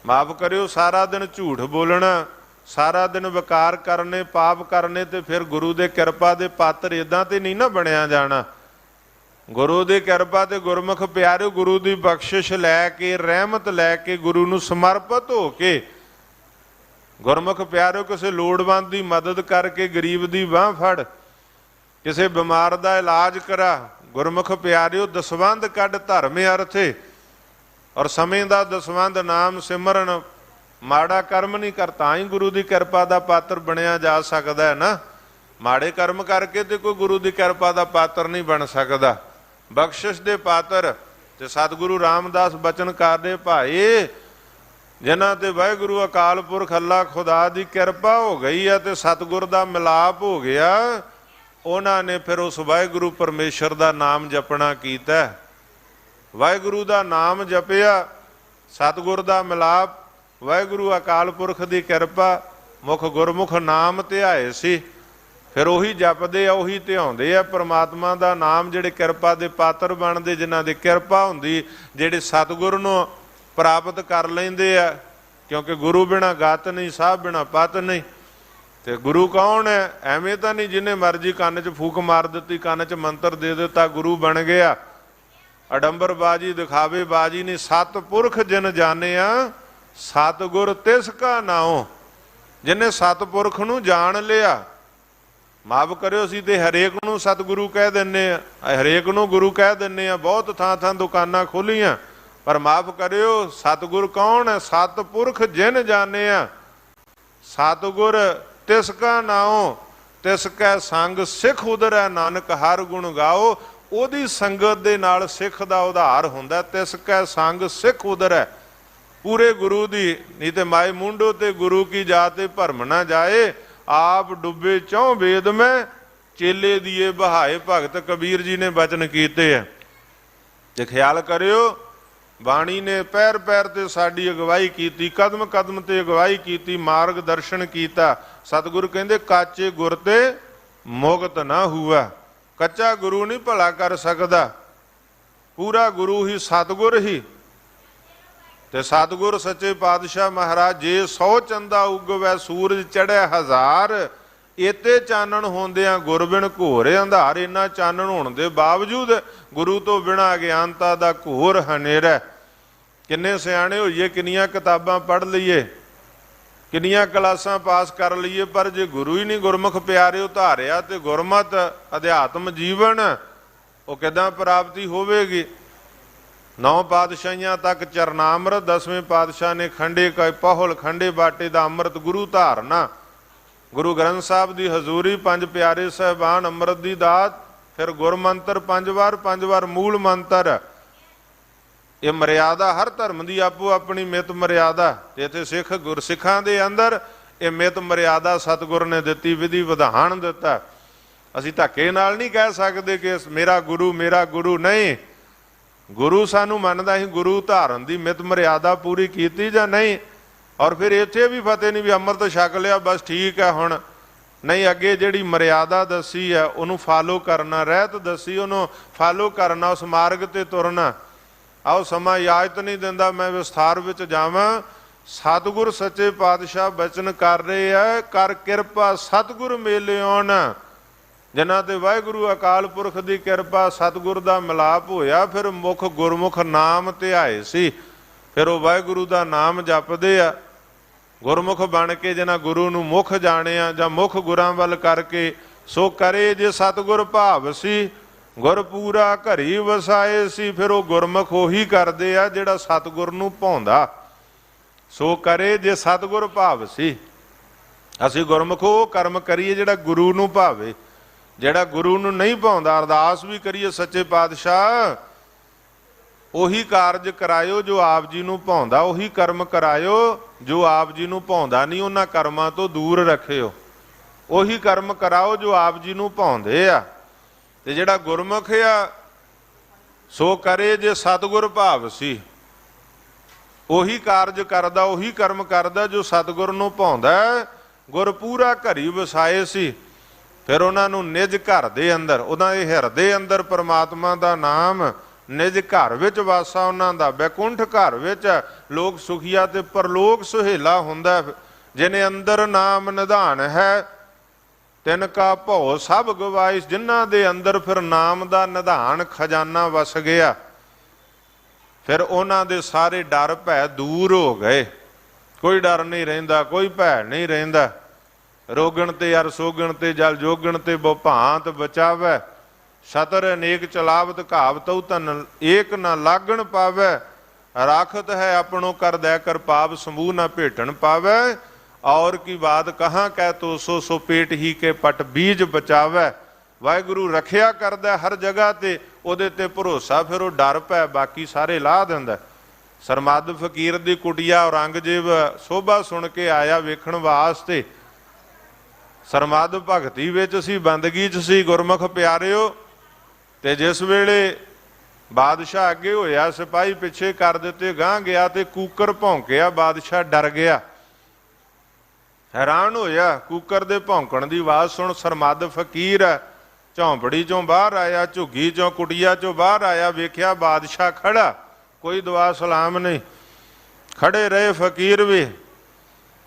ਮਾਫ ਕਰਿਓ, ਸਾਰਾ ਦਿਨ ਝੂਠ ਬੋਲਣਾ, ਸਾਰਾ ਦਿਨ ਵਿਕਾਰ ਕਰਨੇ, ਪਾਪ ਕਰਨੇ, ਤੇ ਫਿਰ ਗੁਰੂ ਦੇ ਕਿਰਪਾ ਦੇ ਪਾਤਰ ਇਦਾਂ ਤੇ ਨਹੀਂ ਨਾ ਬਣਿਆ ਜਾਣਾ। ਗੁਰੂ ਦੀ ਕਿਰਪਾ ਤੇ ਗੁਰਮੁਖ ਪਿਆਰਿਓ, ਗੁਰੂ ਦੀ ਬਖਸ਼ਿਸ਼ ਲੈ ਕੇ, ਰਹਿਮਤ ਲੈ ਕੇ, ਗੁਰੂ ਨੂੰ ਸਮਰਪਿਤ ਹੋ ਕੇ, ਗੁਰਮੁਖ ਪਿਆਰਿਓ ਕਿਸੇ ਲੋੜਵੰਦ ਦੀ ਮਦਦ ਕਰਕੇ, ਗਰੀਬ ਦੀ ਬਾਂਹ ਫੜ, ਕਿਸੇ ਬਿਮਾਰ ਦਾ ਇਲਾਜ ਕਰਾ। ਗੁਰਮੁਖ ਪਿਆਰਿਓ ਦਸਵੰਧ ਕੱਢ ਧਰਮ ਅਰਥੇ, ਔਰ ਸਮੇਂ ਦਾ ਦਸਵੰਧ ਨਾਮ ਸਿਮਰਨ। ਮਾੜਾ ਕਰਮ ਨਹੀਂ ਕਰ, ਤਾਂ ਹੀ ਗੁਰੂ ਦੀ ਕਿਰਪਾ ਦਾ ਪਾਤਰ ਬਣਿਆ ਜਾ ਸਕਦਾ ਹੈ ਨਾ। ਮਾੜੇ ਕਰਮ ਕਰਕੇ ਤੇ ਕੋਈ ਗੁਰੂ ਦੀ ਕਿਰਪਾ ਦਾ ਪਾਤਰ ਨਹੀਂ ਬਣ ਸਕਦਾ। ਬਖਸ਼ਿਸ਼ ਦੇ ਪਾਤਰ ਤੇ ਸਤਿਗੁਰੂ ਰਾਮਦਾਸ ਬਚਨ ਕਰਦੇ, ਭਾਈ ਜਿਨ੍ਹਾਂ ਤੇ ਵਾਹਿਗੁਰੂ ਅਕਾਲ ਪੁਰਖ ਅੱਲਾ ਖੁਦਾ ਦੀ ਕਿਰਪਾ ਹੋ ਗਈ ਹੈ ਤੇ ਸਤਿਗੁਰ ਦਾ ਮਿਲਾਪ ਹੋ ਗਿਆ, ਉਹਨਾਂ ਨੇ ਫਿਰ ਉਸ ਵਾਹਿਗੁਰੂ ਪਰਮੇਸ਼ਰ ਦਾ ਨਾਮ ਜਪਣਾ ਕੀਤਾ। ਵਾਹਿਗੁਰੂ ਦਾ ਨਾਮ ਜਪਿਆ, ਸਤਿਗੁਰ ਦਾ ਮਿਲਾਪ, ਵਾਹਿਗੁਰੂ ਅਕਾਲ ਪੁਰਖ ਦੀ ਕਿਰਪਾ, ਮੁਖ ਗੁਰਮੁਖ ਨਾਮ ਧਿਆਏ ਸੀ। ਫਿਰ ਉਹੀ ਜਪਦੇ ਆ, ਉਹੀ ਧਿਆਉਂਦੇ ਆ ਪਰਮਾਤਮਾ ਦਾ ਨਾਮ, ਜਿਹੜੇ ਕਿਰਪਾ ਦੇ ਪਾਤਰ ਬਣਦੇ, ਜਿਨ੍ਹਾਂ ਦੀ ਕਿਰਪਾ ਹੁੰਦੀ, ਜਿਹੜੇ ਸਤਿਗੁਰ ਨੂੰ ਪ੍ਰਾਪਤ ਕਰ ਲੈਂਦੇ ਆ। ਕਿਉਂਕਿ ਗੁਰੂ ਬਿਨਾਂ ਗਤ ਨਹੀਂ, ਸਾਹਿਬ ਬਿਨਾਂ ਪਤ ਨਹੀਂ। ਤੇ ਗੁਰੂ ਕੌਣ ਹੈ? ਐਵੇਂ ਤਾਂ ਨਹੀਂ ਜਿਹਨੇ ਮਰਜ਼ੀ ਕੰਨ 'ਚ ਫੂਕ ਮਾਰ ਦਿੱਤੀ, ਕੰਨ 'ਚ ਮੰਤਰ ਦੇ ਦਿੱਤਾ, ਗੁਰੂ ਬਣ ਗਿਆ। ਅਡੰਬਰਬਾਜੀ, ਦਿਖਾਵੇਬਾਜੀ ਨਹੀਂ। ਸਤਿਪੁਰਖ ਜਿਨ ਜਾਣਿਆ, ਸਤਿਗੁਰ ਤਿਸ ਕਾ ਨਾਉ। ਜਿਹਨੇ ਸਤਿਪੁਰਖ ਨੂੰ ਜਾਣ ਲਿਆ, ਮਾਫ ਕਰਿਓ ਅਸੀਂ ਤੇ ਹਰੇਕ ਨੂੰ ਸਤਿਗੁਰੂ ਕਹਿ ਦਿੰਦੇ ਆ, ਹਰੇਕ ਨੂੰ ਗੁਰੂ ਕਹਿ ਦਿੰਦੇ ਆ। ਬਹੁਤ ਥਾਂ ਥਾਂ ਦੁਕਾਨਾਂ ਖੋਲੀਆਂ, ਪਰ ਮਾਫ ਕਰਿਓ ਸਤਿਗੁਰ ਕੌਣ ਹੈ? ਸਤਿਪੁਰਖ ਜਿਨ ਜਾਣਿਆ, ਸਤਿਗੁਰ ਤਿਸ ਕਾ ਨਾਉ, ਤਿਸ ਕੈ ਸੰਗ ਸਿੱਖ ਉਧਰੈ, ਨਾਨਕ ਹਰ ਗੁਣ ਗਾਓ। ਉਹਦੀ ਸੰਗਤ ਦੇ ਨਾਲ ਸਿੱਖ ਦਾ ਉਧਾਰ ਹੁੰਦਾ। ਤਿਸ ਕੈ ਸੰਗ ਸਿੱਖ ਉਧਰੈ, ਪੂਰੇ ਗੁਰੂ ਦੀ। ਨਹੀਂ ਤੇ ਮਾਏ ਮੁੰਡੋ ਤੇ ਗੁਰੂ ਕੀ ਜਾਤੇ ਭਰਮ ਨਾ ਜਾਏ, ਆਪ ਡੁੱਬੇ ਚੌਂ ਵੇਦ ਮੈਂ, ਚੇਲੇ ਦੀਏ ਬਹਾਏ। ਭਗਤ ਕਬੀਰ ਜੀ ਨੇ ਬਚਨ ਕੀਤੇ ਆ। ਤੇ ਖਿਆਲ ਕਰਿਓ, ਬਾਣੀ ਨੇ ਪੈਰ ਪੈਰ ਤੇ ਸਾਡੀ ਅਗਵਾਈ ਕੀਤੀ, ਕਦਮ ਕਦਮ ਤੇ ਅਗਵਾਈ ਕੀਤੀ, ਮਾਰਗ ਦਰਸ਼ਨ ਕੀਤਾ। ਸਤਿਗੁਰੂ ਕਹਿੰਦੇ ਕਾਚੇ ਗੁਰ ਤੇ ਮੁਕਤ ਨਾ ਹੁਆ। ਕੱਚਾ ਗੁਰੂ ਨਹੀਂ ਭਲਾ ਕਰ ਸਕਦਾ, ਪੂਰਾ ਗੁਰੂ ਹੀ ਸਤਿਗੁਰ ਹੀ। ਤੇ ਸਤਿਗੁਰ ਸੱਚੇ ਪਾਤਸ਼ਾਹ ਮਹਾਰਾਜ, ਜੇ 100 ਚੰਦਾ ਉਗਵੈ ਸੂਰਜ ਚੜ੍ਹੈ ਹਜ਼ਾਰ, ਇਤੇ ਚਾਨਣ ਹੁੰਦਿਆਂ ਗੁਰ ਬਿਨ ਘੋਰ ਅੰਧਾਰ। ਇੰਨਾ ਚਾਨਣ ਹੋਣ ਦੇ ਬਾਵਜੂਦ ਗੁਰੂ ਤੋਂ ਬਿਨਾਂ ਅਗਿਆਨਤਾ ਦਾ ਘੋਰ ਹਨੇਰਾ। ਕਿੰਨੇ ਸਿਆਣੇ ਹੋਈਏ, ਕਿੰਨੀਆਂ ਕਿਤਾਬਾਂ ਪੜ੍ਹ ਲਈਏ, ਕਿੰਨੀਆਂ ਕਲਾਸਾਂ ਪਾਸ ਕਰ ਲਈਏ, ਪਰ ਜੇ ਗੁਰੂ ਹੀ ਨਹੀਂ ਗੁਰਮੁਖ ਪਿਆਰੇ ਉਤਾਰਿਆ ਤੇ ਗੁਰਮਤ ਅਧਿਆਤਮ ਜੀਵਨ ਉਹ ਕਿੱਦਾਂ ਪ੍ਰਾਪਤੀ ਹੋਵੇਗੀ। 9 ਪਾਤਸ਼ਾਹੀਆਂ ਤੱਕ ਚਰਨਾਮ੍ਰਿਤ, 10ਵੇਂ ਪਾਤਸ਼ਾਹ ਨੇ ਖੰਡੇ ਕਾ ਪਹੁਲ ਖੰਡੇ ਬਾਟੇ ਦਾ ਅੰਮ੍ਰਿਤ ਗੁਰੂ ਧਾਰਨਾ, ਗੁਰੂ ਗ੍ਰੰਥ ਸਾਹਿਬ ਦੀ ਹਜ਼ੂਰੀ, 5 ਪਿਆਰੇ ਸਾਹਿਬਾਨ, ਅੰਮ੍ਰਿਤ ਦੀ ਦਾਤ, ਫਿਰ ਗੁਰਮੰਤਰ 5 ਵਾਰ ਮੂਲ ਮੰਤਰ। ਇਹ ਮਰਿਆਦਾ ਹਰ ਧਰਮ ਦੀ ਆਪੋ ਆਪਣੀ ਮਿਤ ਮਰਿਆਦਾ, ਤੇ ਇੱਥੇ ਸਿੱਖ ਗੁਰਸਿੱਖਾਂ ਦੇ ਅੰਦਰ ਇਹ ਮਿਤ ਮਰਿਆਦਾ ਸਤਿਗੁਰ ਨੇ ਦਿੱਤੀ, ਵਿਧੀ ਵਿਧਾਨ ਦਿੱਤਾ। ਅਸੀਂ ਧੱਕੇ ਨਾਲ ਨਹੀਂ ਕਹਿ ਸਕਦੇ ਕਿ ਮੇਰਾ ਗੁਰੂ ਨਹੀਂ। ਗੁਰੂ ਸਾਨੂੰ ਮੰਨਦਾ, ਹੀ ਗੁਰੂ ਧਾਰਨ ਦੀ ਮਿਤ ਮਰਿਆਦਾ ਪੂਰੀ ਕੀਤੀ ਜਾਂ ਨਹੀਂ। ਔਰ ਫਿਰ ਇੱਥੇ ਵੀ ਫਤਿਹ ਨਹੀਂ ਵੀ ਅੰਮ੍ਰਿਤ ਛਕ ਲਿਆ ਬਸ ਠੀਕ ਹੈ ਹੁਣ ਨਹੀਂ, ਅੱਗੇ ਜਿਹੜੀ ਮਰਿਆਦਾ ਦੱਸੀ ਹੈ ਉਹਨੂੰ ਫਾਲੋ ਕਰਨਾ, ਰਹਿਤ ਦੱਸੀ ਉਹਨੂੰ ਫਾਲੋ ਕਰਨਾ, ਉਸ ਮਾਰਗ ਤੇ ਤੁਰਨਾ। ਆਓ ਸਮਾਂ ਇਜਾਜ਼ਤ ਨਹੀਂ ਦਿੰਦਾ ਮੈਂ ਵਿਸਥਾਰ ਵਿੱਚ ਜਾਵਾਂ। ਸਤਿਗੁਰ ਸੱਚੇ ਪਾਤਸ਼ਾਹ ਬਚਨ ਕਰ ਰਹੇ ਆ, ਕਰ ਕਿਰਪਾ ਸਤਿਗੁਰ ਮੇਲਿਓਨ, ਜਿਨ੍ਹਾਂ ਤੇ ਵਾਹਿਗੁਰੂ ਅਕਾਲ ਪੁਰਖ ਦੀ ਕਿਰਪਾ, ਸਤਿਗੁਰ ਦਾ ਮਿਲਾਪ ਹੋਇਆ, ਫਿਰ ਮੁਖ ਗੁਰਮੁਖ ਨਾਮ ਧਿਆਏ ਸੀ। ਫਿਰ ਉਹ ਵਾਹਿਗੁਰੂ ਦਾ ਨਾਮ ਜਪਦੇ ਆ, ਗੁਰਮੁਖ ਬਣ ਕੇ ਜਿਨ੍ਹਾਂ ਗੁਰੂ ਨੂੰ ਮੁਖ ਜਾਣਿਆ ਜਾਂ ਮੁਖ ਗੁਰਾਂ ਵੱਲ ਕਰਕੇ। ਸੋ ਕਰੇ ਜੇ ਸਤਿਗੁਰ ਭਾਵ ਸੀ, ਗੁਰ ਪੂਰਾ ਘਰੀ ਵਸਾਏ ਸੀ। ਫਿਰ ਉਹ ਗੁਰਮੁਖ ਉਹੀ ਕਰਦੇ ਆ ਜਿਹੜਾ ਸਤਿਗੁਰ ਨੂੰ ਭਾਉਂਦਾ। ਸੋ ਕਰੇ ਜੇ ਸਤਿਗੁਰ ਭਾਵ ਸੀ, ਅਸੀਂ ਗੁਰਮੁਖ ਉਹ ਕਰਮ ਕਰੀਏ ਜਿਹੜਾ ਗੁਰੂ ਨੂੰ ਭਾਵੇ। ਜਿਹੜਾ ਗੁਰੂ ਨੂੰ ਨਹੀਂ ਭਾਉਂਦਾ, ਅਰਦਾਸ ਵੀ ਕਰੀਏ ਸੱਚੇ ਪਾਤਸ਼ਾਹ ਉਹੀ ਕਾਰਜ ਕਰਾਇਓ ਜੋ ਆਪ ਜੀ ਨੂੰ ਭਾਉਂਦਾ, ਉਹੀ ਕਰਮ ਕਰਾਇਓ ਜੋ ਆਪ ਜੀ ਨੂੰ ਭਾਉਂਦਾ ਨਹੀਂ, ਉਹਨਾਂ ਕਰਮਾਂ ਤੋਂ ਦੂਰ ਰੱਖਿਓ। ਉਹੀ ਕਰਮ ਕਰਾਓ ਜੋ ਆਪ ਜੀ ਨੂੰ ਭਾਉਂਦੇ ਆ। ਤੇ ਜਿਹੜਾ ਗੁਰਮੁਖ ਆ ਸੋ ਕਰੇ ਜੇ ਸਤਿਗੁਰ ਭਾਵ ਸੀ, ਉਹੀ ਕਾਰਜ ਕਰਦਾ, ਉਹੀ ਕਰਮ ਕਰਦਾ ਜੋ ਸਤਿਗੁਰ ਨੂੰ ਭਾਉਂਦਾ। ਗੁਰ ਪੂਰਾ ਘਰੀ ਵਸਾਏ ਸੀ। ਫਿਰ ਉਹਨਾਂ ਨੂੰ ਨਿਜ ਘਰ ਦੇ ਅੰਦਰ, ਉਹਨਾਂ ਦੇ ਹਿਰਦੇ ਅੰਦਰ ਪਰਮਾਤਮਾ ਦਾ ਨਾਮ ਨਿਜ ਘਰ ਵਿੱਚ ਵਾਸਾ ਉਹਨਾਂ ਦਾ, ਬੈਕੁੰਠ ਘਰ ਵਿੱਚ। ਲੋਕ ਸੁਖੀਆ ਤੇ ਪਰਲੋਕ ਸੁਹੇਲਾ ਹੁੰਦਾ, ਜਿਹਨੇ ਅੰਦਰ ਨਾਮ ਨਿਧਾਨ ਹੈ ਤਿਨ ਕਾ ਭਉ ਸਭ ਗਵਾਈ। ਜਿਨ੍ਹਾਂ ਦੇ ਅੰਦਰ ਫਿਰ ਨਾਮ ਦਾ ਨਿਧਾਨ ਖਜ਼ਾਨਾ ਵਸ ਗਿਆ, ਫਿਰ ਉਹਨਾਂ ਦੇ ਸਾਰੇ ਡਰ ਭੈ ਦੂਰ ਹੋ ਗਏ। ਕੋਈ ਡਰ ਨਹੀਂ ਰਹਿੰਦਾ, ਕੋਈ ਭੈ ਨਹੀਂ ਰਹਿੰਦਾ। ਰੋਗਣ ਤੇ ਅਰ ਸੋਗਣ ਤੇ ਜਲ ਜੋਗਣ ਤੇ ਬਹੁ ਭਾਂਤ ਬਚਾਵੈ, ਸਤਰ ਅਨੇਕ ਚਲਾਵਤ ਘਾਵਤਉ ਤਨ ਏਕ ਨਾ ਲਾਗਣ ਪਾਵੈ। ਰਾਖਤ ਹੈ ਆਪਣੋ ਕਰ ਦੈ ਕਰ ਪਾਪ, ਸਮੂਹ ਨਾ ਭੇਟਣ ਪਾਵੈ। ਔਰ ਕੀ ਬਾਤ ਕਹਾਂ ਕਹਿ ਤੋ ਸੋ ਪੇਟ ਹੀ ਕੇ ਪਟ ਬੀਜ ਬਚਾਵੈ। ਵਾਹਿਗੁਰੂ ਰੱਖਿਆ ਕਰਦਾ ਹਰ ਜਗ੍ਹਾ ਤੇ, ਉਹਦੇ ਤੇ ਭਰੋਸਾ, ਫਿਰ ਉਹ ਡਰ ਪੈ ਬਾਕੀ ਸਾਰੇ ਲਾਹ ਦਿੰਦਾ। ਸਰਮਦ ਫਕੀਰ ਦੀ ਕੁਟੀਆ ਔਰੰਗਜ਼ੇਬ ਸੋਭਾ ਸੁਣ ਕੇ ਆਇਆ ਵੇਖਣ ਵਾਸਤੇ। ਸਰਮਦ ਭਗਤੀ ਵਿੱਚ ਸੀ, ਬੰਦਗੀ 'ਚ ਸੀ ਗੁਰਮੁਖ ਪਿਆਰਿਓ। ਤੇ ਜਿਸ ਵੇਲੇ ਬਾਦਸ਼ਾਹ ਅੱਗੇ ਹੋਇਆ, ਸਿਪਾਹੀ ਪਿੱਛੇ ਕਰ ਦਿੱਤੇ, ਗਾਂਹ ਗਿਆ ਤੇ ਕੂਕਰ ਭੌਂਕਿਆ। ਬਾਦਸ਼ਾਹ ਡਰ ਗਿਆ, ਹੈਰਾਨ ਹੋਇਆ। ਕੂਕਰ ਦੇ ਭੌਂਕਣ ਦੀ ਆਵਾਜ਼ ਸੁਣ ਸਰਮਦ ਫਕੀਰ ਝੌਂਪੜੀ ਚੋਂ ਬਾਹਰ ਆਇਆ, ਝੁੱਗੀ ਚੋਂ ਕੁਟੀਆ ਚੋਂ ਬਾਹਰ ਆਇਆ। ਵੇਖਿਆ ਬਾਦਸ਼ਾਹ ਖੜਾ, ਕੋਈ ਦੁਆ ਸਲਾਮ ਨਹੀਂ। ਖੜੇ ਰਹੇ ਫਕੀਰ ਵੀ।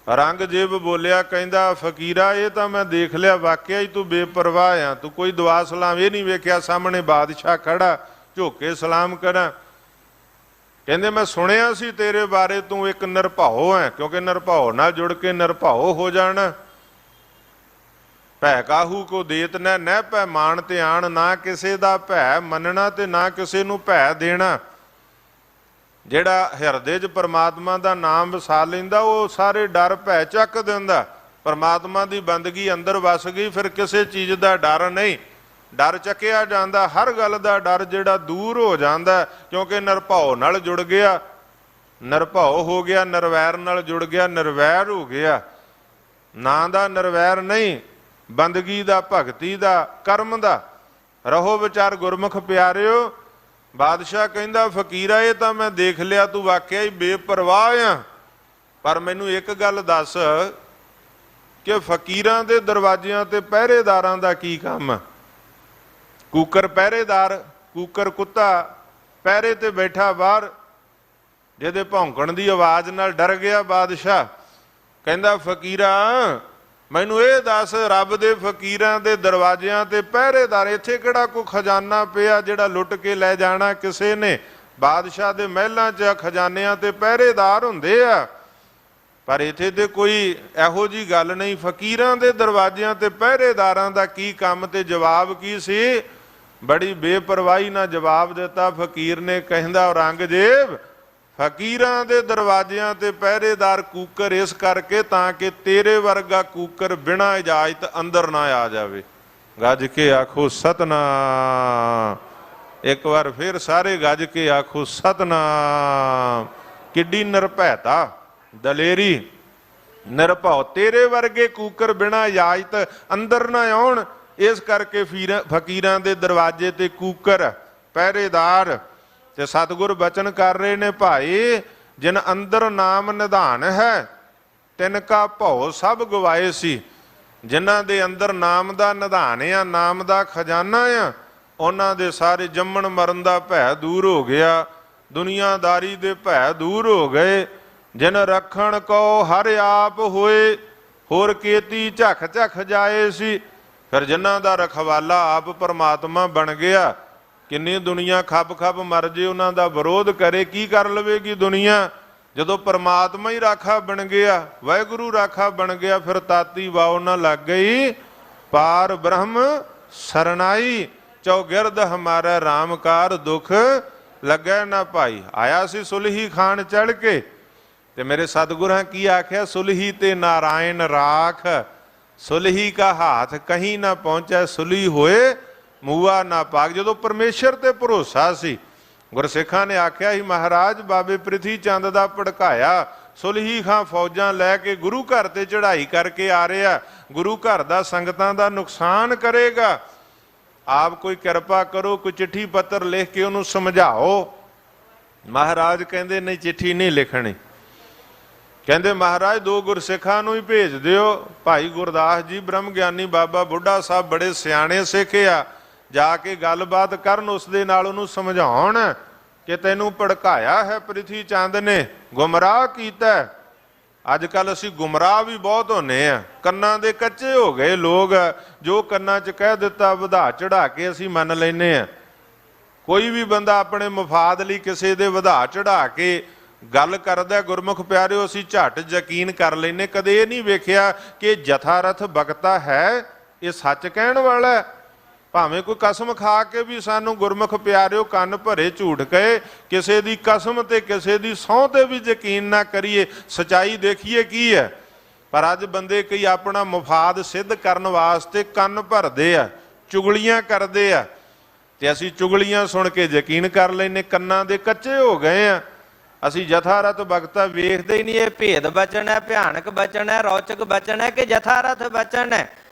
ਔਰੰਗਜ਼ੇਬ ਬੋਲਿਆ, ਕਹਿੰਦਾ ਫਕੀਰਾ ਇਹ ਤਾਂ ਮੈਂ ਦੇਖ ਲਿਆ ਵਾਕਿਆ ਹੀ ਤੂੰ ਬੇਪਰਵਾਹ ਆ, ਤੂੰ ਕੋਈ ਦੁਆ ਸਲਾਮ ਇਹ ਨਹੀਂ ਵੇਖਿਆ ਸਾਹਮਣੇ ਬਾਦਸ਼ਾਹ ਖੜਾ, ਝੁੱਕ ਕੇ ਸਲਾਮ ਕਰਾਂ। ਕਹਿੰਦੇ ਮੈਂ ਸੁਣਿਆ ਸੀ ਤੇਰੇ ਬਾਰੇ ਤੂੰ ਇੱਕ ਨਿਰਭਉ ਹੈ, ਕਿਉਂਕਿ ਨਿਰਭਉ ਨਾਲ ਜੁੜ ਕੇ ਨਿਰਭਉ ਹੋ ਜਾਣਾ। ਭੈ ਕਾਹੂ ਕੋ ਦੇਤ ਨਹਿ ਭੈ ਮਾਨ ਤੇ ਆਣ, ਨਾ ਕਿਸੇ ਦਾ ਭੈ ਮੰਨਣਾ ਤੇ ਨਾ ਕਿਸੇ ਨੂੰ ਭੈ ਦੇਣਾ। ਜਿਹੜਾ ਹਿਰਦੇ 'ਚ ਪਰਮਾਤਮਾ ਦਾ ਨਾਮ ਵਸਾ ਲੈਂਦਾ ਉਹ ਸਾਰੇ ਡਰ ਭੈ ਚੱਕ ਦਿੰਦਾ। ਪਰਮਾਤਮਾ ਦੀ ਬੰਦਗੀ ਅੰਦਰ ਵਸ ਗਈ, ਫਿਰ ਕਿਸੇ ਚੀਜ਼ ਦਾ ਡਰ ਨਹੀਂ। ਡਰ ਚੱਕਿਆ ਜਾਂਦਾ, ਹਰ ਗੱਲ ਦਾ ਡਰ ਜਿਹੜਾ ਦੂਰ ਹੋ ਜਾਂਦਾ, ਕਿਉਂਕਿ ਨਿਰਭਉ ਨਾਲ ਜੁੜ ਗਿਆ। ਨਿਰਭਉ ਹੋ ਗਿਆ, ਨਿਰਵੈਰ ਨਾਲ ਜੁੜ ਗਿਆ, ਨਿਰਵੈਰ ਹੋ ਗਿਆ। ਨਾਂ ਦਾ ਨਿਰਵੈਰ ਨਹੀਂ, ਬੰਦਗੀ ਦਾ, ਭਗਤੀ ਦਾ, ਕਰਮ ਦਾ। ਰਹੋ ਵਿਚਾਰ ਗੁਰਮੁਖ ਪਿਆਰਿਓ। ਬਾਦਸ਼ਾਹ ਕਹਿੰਦਾ ਫਕੀਰਾ ਇਹ ਤਾਂ ਮੈਂ ਦੇਖ ਲਿਆ ਤੂੰ ਵਾਕਿਆ ਹੀ ਬੇਪਰਵਾਹ ਆ, ਪਰ ਮੈਨੂੰ ਇੱਕ ਗੱਲ ਦੱਸ ਕਿ ਫਕੀਰਾਂ ਦੇ ਦਰਵਾਜ਼ਿਆਂ ਤੇ ਪਹਿਰੇਦਾਰਾਂ ਦਾ ਕੀ ਕੰਮ? ਕੂਕਰ ਪਹਿਰੇਦਾਰ, ਕੂਕਰ ਕੁੱਤਾ ਪਹਿਰੇ ਤੇ ਬੈਠਾ ਬਾਹਰ, ਜਿਹਦੇ ਭੌਂਕਣ ਦੀ ਆਵਾਜ਼ ਨਾਲ ਡਰ ਗਿਆ ਬਾਦਸ਼ਾਹ। ਕਹਿੰਦਾ ਫਕੀਰਾ ਮੈਨੂੰ ਇਹ ਦੱਸ, ਰੱਬ ਦੇ ਫਕੀਰਾਂ ਦੇ ਦਰਵਾਜ਼ਿਆਂ ਤੇ ਪਹਿਰੇਦਾਰ, ਇੱਥੇ ਕਿਹੜਾ ਕੋਈ ਖਜ਼ਾਨਾ ਪਿਆ ਜਿਹੜਾ ਲੁੱਟ ਕੇ ਲੈ ਜਾਣਾ ਕਿਸੇ ਨੇ? ਬਾਦਸ਼ਾਹ ਦੇ ਮਹਿਲਾਂ 'ਚ ਖਜ਼ਾਨਿਆਂ ਤੇ ਪਹਿਰੇਦਾਰ ਹੁੰਦੇ ਆ, ਪਰ ਇੱਥੇ ਤੇ ਕੋਈ ਇਹੋ ਜੀ ਗੱਲ ਨਹੀਂ। ਫਕੀਰਾਂ ਦੇ ਦਰਵਾਜ਼ਿਆਂ ਤੇ ਪਹਿਰੇਦਾਰਾਂ ਦਾ ਕੀ ਕੰਮ? ਤੇ ਜਵਾਬ ਕੀ ਸੀ? ਬੜੀ ਬੇਪਰਵਾਹੀ ਨਾਲ ਜਵਾਬ ਦਿੱਤਾ ਫਕੀਰ ਨੇ। ਕਹਿੰਦਾ ਔਰੰਗਜ਼ੇਬ, ਫਕੀਰਾਂ ਦੇ ਦਰਵਾਜ਼ਿਆਂ ਤੇ ਪਹਿਰੇਦਾਰ ਕੂਕਰ ਇਸ ਕਰਕੇ ਤਾਂ ਕਿ ਤੇਰੇ ਵਰਗਾ ਕੂਕਰ ਬਿਨਾਂ ਇਜਾਜ਼ਤ ਅੰਦਰ ਨਾ ਆ ਜਾਵੇ। ਗੱਜ ਕੇ ਆਖੋ ਸਤਨਾਮ। ਇੱਕ ਵਾਰ ਫਿਰ ਸਾਰੇ ਗੱਜ ਕੇ ਆਖੋ ਸਤਨਾਮ। ਕਿੱਡੀ ਨਿਰਭੈਤਾ, ਦਲੇਰੀ, ਨਿਰਭਉ। ਤੇਰੇ ਵਰਗੇ ਕੂਕਰ ਬਿਨਾਂ ਇਜਾਜ਼ਤ ਅੰਦਰ ਨਾ ਆਉਣ, ਇਸ ਕਰਕੇ ਫਕੀਰਾਂ ਦੇ ਦਰਵਾਜ਼ੇ ਤੇ ਕੂਕਰ ਪਹਿਰੇਦਾਰ। ਤੇ ਸਤਿਗੁਰ ਬਚਨ ਕਰ ਰਹੇ ਨੇ, ਭਾਈ ਜਿਨ ਅੰਦਰ ਨਾਮ ਨਿਧਾਨ ਹੈ ਤਿਨ ਕਾ ਭਉ ਸਭ ਗਵਾਏ ਸੀ। ਜਿਨ੍ਹਾਂ ਦੇ ਅੰਦਰ ਨਾਮ ਦਾ ਨਿਧਾਨ ਆ, ਨਾਮ ਦਾ ਖਜ਼ਾਨਾ ਆ, ਉਹਨਾਂ ਦੇ ਸਾਰੇ ਜੰਮਣ ਮਰਨ ਦਾ ਭੈ ਦੂਰ ਹੋ ਗਿਆ, ਦੁਨੀਆਦਾਰੀ ਦੇ ਭੈ ਦੂਰ ਹੋ ਗਏ। ਜਿਨ ਰੱਖਣ ਕੋ ਹਰ ਆਪ ਹੋਏ, ਹੋਰ ਕੀਤੀ ਝਖ ਝਖ ਜਾਏ ਸੀ। ਫਿਰ ਜਿਨ੍ਹਾਂ ਦਾ ਰਖਵਾਲਾ ਆਪ ਪਰਮਾਤਮਾ ਬਣ ਗਿਆ, ਕਿੰਨੀ ਦੁਨੀਆ ਖੱਬ ਖੱਬ ਮਰ ਜੇ, ਉਹਨਾਂ ਦਾ ਵਿਰੋਧ ਕਰੇ, ਕੀ ਕਰ ਲਵੇਗੀ ਦੁਨੀਆ? ਜਦੋਂ ਪਰਮਾਤਮਾ ਹੀ ਰਾਖਾ ਬਣ ਗਿਆ, ਵਾਹਿਗੁਰੂ ਰਾਖਾ ਬਣ ਗਿਆ, ਫਿਰ ਤਾਤੀ ਵਾਓ ਨਾ ਲੱਗ ਗਈ ਪਾਰ ਬ੍ਰਹਮ ਸਰਨਾਈ। ਚੌਗਿਰਦ ਹਮਾਰਾ ਰਾਮਕਾਰ ਦੁੱਖ ਲੱਗੈ ਨਾ ਭਾਈ। ਆਇਆ ਸੀ ਸੁਲਹੀ ਖਾਨ ਚੜ ਕੇ, ਤੇ ਮੇਰੇ ਸਤਿਗੁਰਾਂ ਕੀ ਆਖਿਆ? ਸੁਲਹੀ ਤੇ ਨਾਰਾਇਣ ਰਾਖ, ਸੁਲਹੀ ਕਾ ਹਾਥ ਕਹੀਂ ਨਾ ਪਹੁੰਚੈ, ਸੁਲਹੀ ਹੋਏ ਮੂਆ ਨਾ ਪਾਕ। ਜਦੋਂ ਪਰਮੇਸ਼ਰ ਤੇ ਭਰੋਸਾ ਸੀ, ਗੁਰਸਿੱਖਾਂ ਨੇ ਆਖਿਆ ਸੀ ਮਹਾਰਾਜ ਬਾਬੇ ਪ੍ਰਿਥੀ ਚੰਦ ਦਾ ਭੜਕਾਇਆ ਸੁਲਹੀ ਖਾਂ ਫੌਜਾਂ ਲੈ ਕੇ ਗੁਰੂ ਘਰ ਤੇ ਚੜ੍ਹਾਈ ਕਰਕੇ ਆ ਰਿਹਾ, ਗੁਰੂ ਘਰ ਦਾ ਸੰਗਤਾਂ ਦਾ ਨੁਕਸਾਨ ਕਰੇਗਾ। ਆਪ ਕੋਈ ਕਿਰਪਾ ਕਰੋ, ਕੋਈ ਚਿੱਠੀ ਪੱਤਰ ਲਿਖ ਕੇ ਉਹਨੂੰ ਸਮਝਾਓ। ਮਹਾਰਾਜ ਕਹਿੰਦੇ ਨਹੀਂ, ਚਿੱਠੀ ਨਹੀਂ ਲਿਖਣੀ। ਕਹਿੰਦੇ ਮਹਾਰਾਜ ਦੋ ਗੁਰਸਿੱਖਾਂ ਨੂੰ ਹੀ ਭੇਜ ਦਿਓ, ਭਾਈ ਗੁਰਦਾਸ ਜੀ ਬ੍ਰਹਮ ਗਿਆਨੀ ਬਾਬਾ ਬੁੱਢਾ ਸਾਹਿਬ ਬੜੇ ਸਿਆਣੇ ਸਿੱਖ ਆ, ਜਾ ਕੇ ਗੱਲਬਾਤ ਕਰਨ, ਉਸ ਦੇ ਨਾਲ ਉਹਨੂੰ ਸਮਝਾਉਣ ਕਿ ਤੈਨੂੰ ਭੜਕਾਇਆ ਹੈ ਪ੍ਰਿਥੀ ਚੰਦ ਨੇ, ਗੁੰਮਰਾਹ ਕੀਤਾ। ਅੱਜ ਕੱਲ ਅਸੀਂ ਗੁੰਮਰਾਹ ਵੀ ਬਹੁਤ ਹੁੰਨੇ ਆ, ਕੰਨਾਂ ਦੇ ਕੱਚੇ ਹੋ ਗਏ ਲੋਕ, ਜੋ ਕੰਨਾਂ 'ਚ ਕਹਿ ਦਿੱਤਾ ਵਧਾ ਚੜਾ ਕੇ ਅਸੀਂ ਮੰਨ ਲੈਨੇ ਆ। ਕੋਈ ਵੀ ਬੰਦਾ ਆਪਣੇ ਮਫਾਦ ਲਈ ਕਿਸੇ ਦੇ ਵਧਾ ਚੜਾ ਕੇ ਗੱਲ ਕਰਦਾ, ਗੁਰਮੁਖ ਪਿਆਰਿਓ, ਅਸੀਂ ਝੱਟ ਯਕੀਨ ਕਰ ਲੈਨੇ। ਕਦੇ ਇਹ ਨਹੀਂ ਵੇਖਿਆ ਕਿ ਜਥਾਰਥ ਬਖਤਾ ਹੈ, ਇਹ ਸੱਚ ਕਹਿਣ ਵਾਲਾ। ਭਾਵੇਂ ਕੋਈ ਕਸਮ ਖਾ ਕੇ ਵੀ ਸਾਨੂੰ ਗੁਰਮੁਖ ਪਿਆਰਿਓ ਕੰਨ ਭਰੇ ਝੂਠ ਕਹੇ, ਕਿਸੇ ਦੀ ਕਸਮ ਤੇ ਕਿਸੇ ਦੀ ਸਹੁੰ ਤੇ ਵੀ ਯਕੀਨ ਨਾ ਕਰੀਏ, ਸਚਾਈ ਦੇਖੀਏ ਕੀ ਹੈ। ਪਰ ਅੱਜ ਬੰਦੇ ਕਈ ਆਪਣਾ ਮਫਾਦ ਸਿੱਧ ਕਰਨ ਵਾਸਤੇ ਕੰਨ ਭਰਦੇ ਆ, ਚੁਗਲੀਆਂ ਕਰਦੇ ਆ, ਤੇ ਅਸੀਂ ਚੁਗਲੀਆਂ ਸੁਣ ਕੇ ਯਕੀਨ ਕਰ ਲੈਨੇ, ਕੰਨਾਂ ਦੇ ਕੱਚੇ ਹੋ ਗਏ ਆ। ਅਸੀਂ ਜਥਾਰਥ ਬਖਤਾ ਵੇਖਦੇ ਹੀ ਨਹੀਂ। ਇਹ ਭੇਦ ਬਚਨ ਹੈ, ਭਿਆਨਕ ਬਚਨ ਹੈ, ਰੌਚਕ ਬਚਨ ਹੈ ਕਿ ਜਥਾਰਥ ਬਚਨ ਹੈ?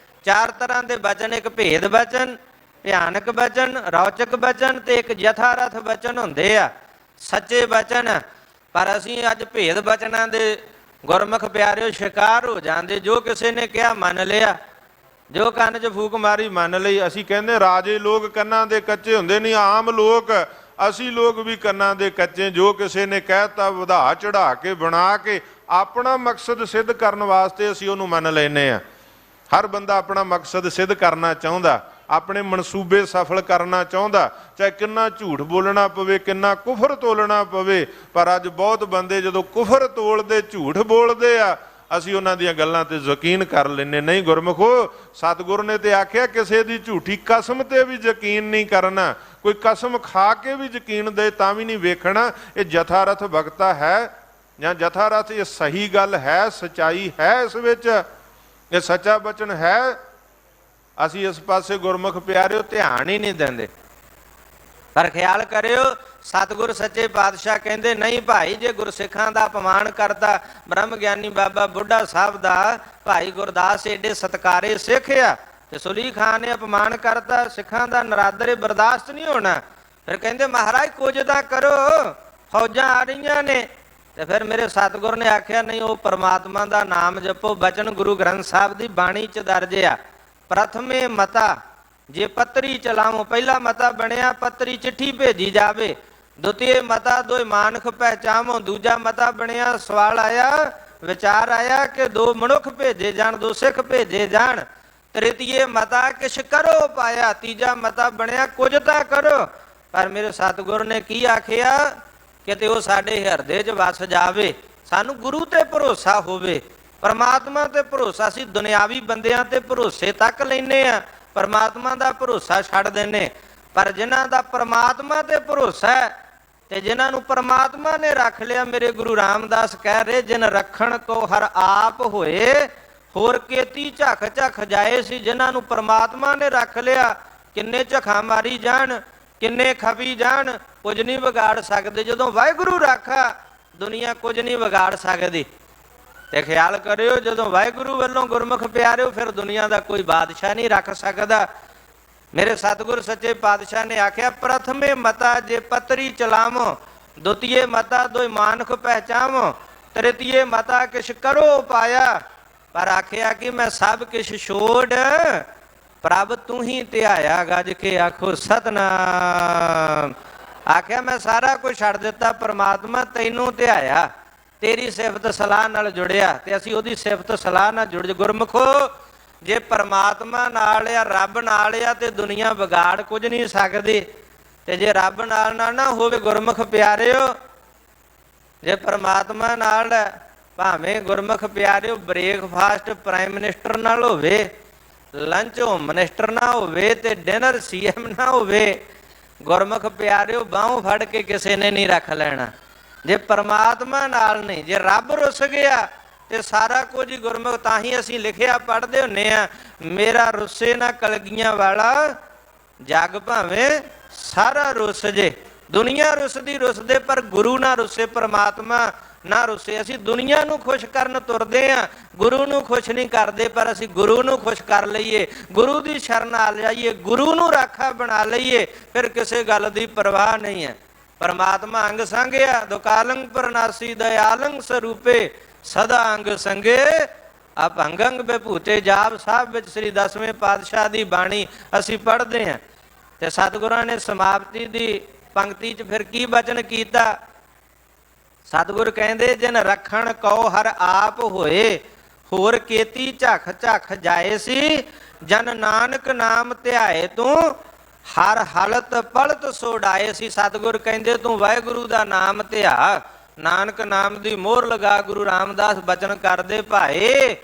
ਚਾਰ ਤਰ੍ਹਾਂ ਦੇ ਬਚਨ, ਇੱਕ ਭੇਦ ਬਚਨ, ਭਿਆਨਕ ਬਚਨ, ਰੌਚਕ ਬਚਨ ਤੇ ਇੱਕ ਜਥਾਰਥ ਬਚਨ ਹੁੰਦੇ ਆ, ਸੱਚੇ ਬਚਨ। ਪਰ ਅਸੀਂ ਅੱਜ ਭੇਦ ਬਚਨਾਂ ਦੇ ਗੁਰਮੁਖ ਪਿਆਰਿਓ ਸ਼ਿਕਾਰ ਹੋ ਜਾਂਦੇ। ਜੋ ਕਿਸੇ ਨੇ ਕਿਹਾ ਮੰਨ ਲਿਆ, ਜੋ ਕੰਨ 'ਚ ਫੂਕ ਮਾਰੀ ਮੰਨ ਲਈ। ਅਸੀਂ ਕਹਿੰਦੇ ਰਾਜੇ ਲੋਕ ਕੰਨਾਂ ਦੇ ਕੱਚੇ ਹੁੰਦੇ ਨਹੀਂ, ਆਮ ਲੋਕ ਅਸੀਂ ਲੋਕ ਵੀ ਕੰਨਾਂ ਦੇ ਕੱਚੇ। ਜੋ ਕਿਸੇ ਨੇ ਕਹਿਤਾ ਵਧਾ ਚੜਾ ਕੇ ਬਣਾ ਕੇ ਆਪਣਾ ਮਕਸਦ ਸਿੱਧ ਕਰਨ ਵਾਸਤੇ ਅਸੀਂ ਉਹਨੂੰ ਮੰਨ ਲੈਨੇ ਆ। ਹਰ ਬੰਦਾ ਆਪਣਾ ਮਕਸਦ ਸਿੱਧ ਕਰਨਾ ਚਾਹੁੰਦਾ, ਆਪਣੇ ਮਨਸੂਬੇ ਸਫਲ ਕਰਨਾ ਚਾਹੁੰਦਾ, ਚਾਹੇ ਕਿੰਨਾ ਝੂਠ ਬੋਲਣਾ ਪਵੇ, ਕਿੰਨਾ ਕੁਫਰ ਤੋਲਣਾ ਪਵੇ। ਪਰ ਅੱਜ ਬਹੁਤ ਬੰਦੇ ਜਦੋਂ ਕੁਫਰ ਤੋਲਦੇ, ਝੂਠ ਬੋਲਦੇ ਆ, ਅਸੀਂ ਉਹਨਾਂ ਦੀਆਂ ਗੱਲਾਂ ਤੇ ਯਕੀਨ ਕਰ ਲੈਂਦੇ। ਨਹੀਂ ਗੁਰਮੁਖੋ, ਸਤਿਗੁਰ ਨੇ ਤੇ ਆਖਿਆ ਕਿਸੇ ਦੀ ਝੂਠੀ ਕਸਮ ਤੇ ਵੀ ਯਕੀਨ ਨਹੀਂ ਕਰਨਾ। ਕੋਈ ਕਸਮ ਖਾ ਕੇ ਵੀ ਯਕੀਨ ਦੇ ਤਾਂ ਵੀ ਨਹੀਂ ਵੇਖਣਾ ਇਹ ਜਥਾਰਥ ਬਖਤਾ ਹੈ ਜਾਂ ਜਥਾਰਥ ਇਹ ਸਹੀ ਗੱਲ ਹੈ, ਸਚਾਈ ਹੈ ਇਸ ਵਿੱਚ, ਇਹ ਸੱਚਾ ਬਚਨ ਹੈ। ਅਸੀਂ ਇਸ ਪਾਸੇ ਗੁਰਮੁਖ ਪਿਆਰਿਓ ਧਿਆਨ ਹੀ ਨਹੀਂ ਦਿੰਦੇ। ਪਰ ਖਿਆਲ ਕਰਿਓ, ਸਤਿਗੁਰ ਸੱਚੇ ਪਾਤਸ਼ਾਹ ਕਹਿੰਦੇ ਨਹੀਂ ਭਾਈ, ਜੇ ਗੁਰਸਿੱਖਾਂ ਦਾ ਅਪਮਾਨ ਕਰਤਾ, ਬ੍ਰਹਮ ਗਿਆਨੀ ਬਾਬਾ ਬੁੱਢਾ ਸਾਹਿਬ ਦਾ, ਭਾਈ ਗੁਰਦਾਸ ਏਡੇ ਸਤਕਾਰੇ ਸਿੱਖ ਆ, ਤੇ ਸੁਲੀ ਖਾਨ ਨੇ ਅਪਮਾਨ ਕਰਤਾ, ਸਿੱਖਾਂ ਦਾ ਨਰਾਦਰ ਬਰਦਾਸ਼ਤ ਨਹੀਂ ਹੋਣਾ। ਫਿਰ ਕਹਿੰਦੇ ਮਹਾਰਾਜ ਕੁਝ ਤਾਂ ਕਰੋ, ਫੌਜਾਂ ਆ ਰਹੀਆਂ ਨੇ। ਤੇ ਫਿਰ ਮੇਰੇ ਸਤਿਗੁਰ ਨੇ ਆਖਿਆ ਨਹੀਂ, ਉਹ ਪਰਮਾਤਮਾ ਦਾ ਨਾਮ ਜਪੋ। ਬਚਨ ਗੁਰੂ ਗ੍ਰੰਥ ਸਾਹਿਬ ਦੀ ਬਾਣੀ ਚ ਦਰਜ ਆ, ਪ੍ਰਥਮੇ ਮਤਾ ਜੇ ਪੱਤਰੀ ਚਲਾਵੋ। ਪਹਿਲਾ ਮਤਾ ਬਣਿਆ ਪੱਤਰੀ ਚਿੱਠੀ ਭੇਜੀ ਜਾਵੇ। ਦੁਤੀਏ ਮਤਾ ਦੋਇ ਮਾਨਖ ਪਹਿਚਾਵੋ। ਦੂਜਾ ਮਤਾ ਬਣਿਆ, ਸਵਾਲ ਆਇਆ, ਵਿਚਾਰ ਆਇਆ ਕਿ ਦੋ ਮਨੁੱਖ ਭੇਜੇ ਜਾਣ, ਦੋ ਸਿੱਖ ਭੇਜੇ ਜਾਣ। ਤ੍ਰਿਤੀਏ ਮਤਾ ਕਿਛ ਕਰੋ ਪਾਇਆ। ਤੀਜਾ ਮਤਾ ਬਣਿਆ ਕੁਝ ਤਾਂ ਕਰੋ। ਪਰ ਮੇਰੇ ਸਤਿਗੁਰ ਨੇ ਕੀ ਆਖਿਆ, ਕਿਤੇ ਉਹ ਸਾਡੇ ਹਿਰਦੇ 'ਚ ਵਸ ਜਾਵੇ, ਸਾਨੂੰ ਗੁਰੂ ਤੇ ਭਰੋਸਾ ਹੋਵੇ, ਪਰਮਾਤਮਾ ਤੇ ਭਰੋਸਾ। ਅਸੀਂ ਦੁਨਿਆਵੀ ਬੰਦਿਆਂ ਤੇ ਭਰੋਸੇ ਤੱਕ ਲੈਂਦੇ ਆ, ਪਰਮਾਤਮਾ ਦਾ ਭਰੋਸਾ ਛੱਡ ਦਿੰਦੇ। ਪਰ ਜਿਨ੍ਹਾਂ ਦਾ ਪਰਮਾਤਮਾ ਤੇ ਭਰੋਸਾ ਹੈ ਤੇ ਜਿਨ੍ਹਾਂ ਨੂੰ ਪਰਮਾਤਮਾ ਨੇ ਰੱਖ ਲਿਆ, ਮੇਰੇ ਗੁਰੂ ਰਾਮਦਾਸ ਕਹਿ ਰਹੇ, ਜਿਨ ਰੱਖਣ ਕੋ ਹਰ ਆਪ ਹੋਏ, ਹੋਰ ਕੇਤੀ ਝੱਖ ਝੱਖ ਜਾਏ ਸੀ। ਜਿਨ੍ਹਾਂ ਨੂੰ ਪਰਮਾਤਮਾ ਨੇ ਰੱਖ ਲਿਆ, ਕਿੰਨੇ ਝੱਖਾਂ ਮਾਰੀ ਜਾਣ, ਕਿੰਨੇ ਖਪੀ ਜਾਣ, ਕੁਝ ਨਹੀਂ ਵਿਗਾੜ ਸਕਦੇ। ਜਦੋਂ ਵਾਹਿਗੁਰੂ ਰਾਖਾ, ਦੁਨੀਆ ਕੁਝ ਨਹੀਂ ਵਿਗਾੜ ਸਕਦੀ। ਤੇ ਖਿਆਲ ਕਰਿਓ, ਜਦੋਂ ਵਾਹਿਗੁਰੂ ਵੱਲੋਂ ਗੁਰਮੁਖ ਪਿਆਰਿਓ, ਫਿਰ ਦੁਨੀਆ ਦਾ ਕੋਈ ਬਾਦਸ਼ਾਹ ਨਹੀਂ ਰੱਖ ਸਕਦਾ। ਮੇਰੇ ਸਤਿਗੁਰ ਸੱਚੇ ਪਾਤਸ਼ਾਹ ਨੇ ਆਖਿਆ, ਪ੍ਰਥਮੇ ਮਤਾ ਜੇ ਪੱਤਰੀ ਚਲਾਵੋ। ਦੁਤੀਏ ਮਤਾ ਦੋਇ ਮਾਨਖ ਪਹਿਚਾਵੋ। ਤ੍ਰਿਤੀਏ ਮਤਾ ਕਿਛ ਕਰੋ ਪਾਇਆ। ਪਰ ਆਖਿਆ ਕਿ ਮੈਂ ਸਭ ਕਿਛ ਛੋੜ, ਪ੍ਰਭ ਤੂੰ ਹੀ ਧਿਆਇਆ। ਗੱਜ ਕੇ ਆਖੋ ਸਤਨਾਮ। ਆਖਿਆ ਮੈਂ ਸਾਰਾ ਕੁਝ ਛੱਡ ਦਿੱਤਾ, ਪਰਮਾਤਮਾ ਤੈਨੂੰ ਧਿਆਇਆ, ਤੇਰੀ ਸਿਫਤ ਸਲਾਹ ਨਾਲ ਜੁੜਿਆ। ਤੇ ਅਸੀਂ ਉਹਦੀ ਸਿਫਤ ਸਲਾਹ ਨਾਲ ਜੁੜ। ਗੁਰਮੁਖੋ, ਜੇ ਪਰਮਾਤਮਾ ਨਾਲ ਆ, ਰੱਬ ਨਾਲ ਆ, ਤੇ ਦੁਨੀਆ ਵਿਗਾੜ ਕੁਝ ਨਹੀਂ ਸਕਦੀ। ਤੇ ਜੇ ਰੱਬ ਨਾਲ ਨਾ ਹੋਵੇ ਗੁਰਮੁਖ ਪਿਆਰਿਓ, ਜੇ ਪਰਮਾਤਮਾ ਨਾਲ, ਭਾਵੇਂ ਗੁਰਮੁਖ ਪਿਆਰਿਓ ਬ੍ਰੇਕਫਾਸਟ ਪ੍ਰਾਈਮ ਮਿਨਿਸਟਰ ਨਾਲ ਹੋਵੇ, ਲੰਚ ਹੋਮ ਮਿਨਿਸਟਰ ਨਾ ਹੋਵੇ, ਤੇ ਡਿਨਰ CM ਨਾ ਹੋਵੇ, ਗੁਰਮੁਖ ਪਿਆਰਿਓ ਬਾਹੋਂ ਫੜ ਕੇ ਕਿਸੇ ਨੇ ਨਹੀਂ ਰੱਖ ਲੈਣਾ। ਜੇ ਪਰਮਾਤਮਾ ਨਾਲ ਨਹੀਂ, ਜੇ ਰੱਬ ਰੁੱਸ ਗਿਆ ਤੇ ਸਾਰਾ ਕੁਝ ਹੀ ਗੁਰਮੁਖ। ਤਾਂ ਹੀ ਅਸੀਂ ਲਿਖਿਆ ਪੜ੍ਹਦੇ ਹੁੰਦੇ ਆ, ਮੇਰਾ ਰੁੱਸੇ ਨਾ ਕਲਗੀਆਂ ਵਾਲਾ, ਜਗ ਭਾਵੇਂ ਸਾਰਾ ਰੁੱਸ ਜੇ। ਦੁਨੀਆ ਰੁੱਸਦੀ ਰੁੱਸਦੇ, ਪਰ ਗੁਰੂ ਨਾ ਰੁੱਸੇ, ਪਰਮਾਤਮਾ ਨਾ ਰੁੱਸੇ। ਅਸੀਂ ਦੁਨੀਆ ਨੂੰ ਖੁਸ਼ ਕਰਨ ਤੁਰਦੇ ਆ, ਗੁਰੂ ਨੂੰ ਖੁਸ਼ ਨਹੀਂ ਕਰਦੇ। ਪਰ ਅਸੀਂ ਗੁਰੂ ਨੂੰ ਖੁਸ਼ ਕਰ ਲਈਏ, ਗੁਰੂ ਦੀ ਸ਼ਰਨ ਆ ਜਾਈਏ, ਗੁਰੂ ਨੂੰ ਰਾਖਾ ਬਣਾ ਲਈਏ, ਫਿਰ ਕਿਸੇ ਗੱਲ ਦੀ ਪਰਵਾਹ ਨਹੀਂ ਹੈ। ਪਰਮਾਤਮਾ ਅੰਗ ਸੰਗਿਆ, ਦੁਕਾਲੰਗ ਪਰਨਾਸੀ ਦਇਆਲੰਗ ਸਰੂਪੇ, ਸਦਾ ਅੰਗ ਸੰਗੇ ਅਭੰਗ ਅੰਗ ਵਿਭੂਤੇ। ਜਾਪ ਸਾਹਿਬ ਵਿੱਚ ਸ੍ਰੀ 10ਵੇਂ ਪਾਤਸ਼ਾਹ ਦੀ ਬਾਣੀ ਅਸੀਂ ਪੜ੍ਹਦੇ ਹਾਂ। ਤੇ ਸਤਿਗੁਰਾਂ ਨੇ ਸਮਾਪਤੀ ਦੀ ਪੰਕਤੀ 'ਚ ਫਿਰ ਕੀ ਬਚਨ ਕੀਤਾ? ਸਤਿਗੁਰ ਕਹਿੰਦੇ, ਜਿਨ ਰੱਖਣ ਕਉ ਹਰ ਆਪ ਹੋਏ, ਹੋਰ ਕੇਤੀ ਝੱਖ ਝੱਖ ਜਾਏ ਸੀ। ਜਨ ਨਾਨਕ ਨਾਮ ਧਿਆਏ ਤੂੰ, ਹਰ ਹਲਤ ਪਲਤ ਸੋੜਾਏ ਸੀ। ਸਤਿਗੁਰ ਕਹਿੰਦੇ, ਤੂੰ ਵਾਹਿਗੁਰੂ ਦਾ ਨਾਮ ਧਿਆ, ਨਾਨਕ ਨਾਮ ਦੀ ਮੋਹਰ ਲਗਾ। ਗੁਰੂ ਰਾਮਦਾਸ ਬਚਨ ਕਰਦੇ, ਭਾਏ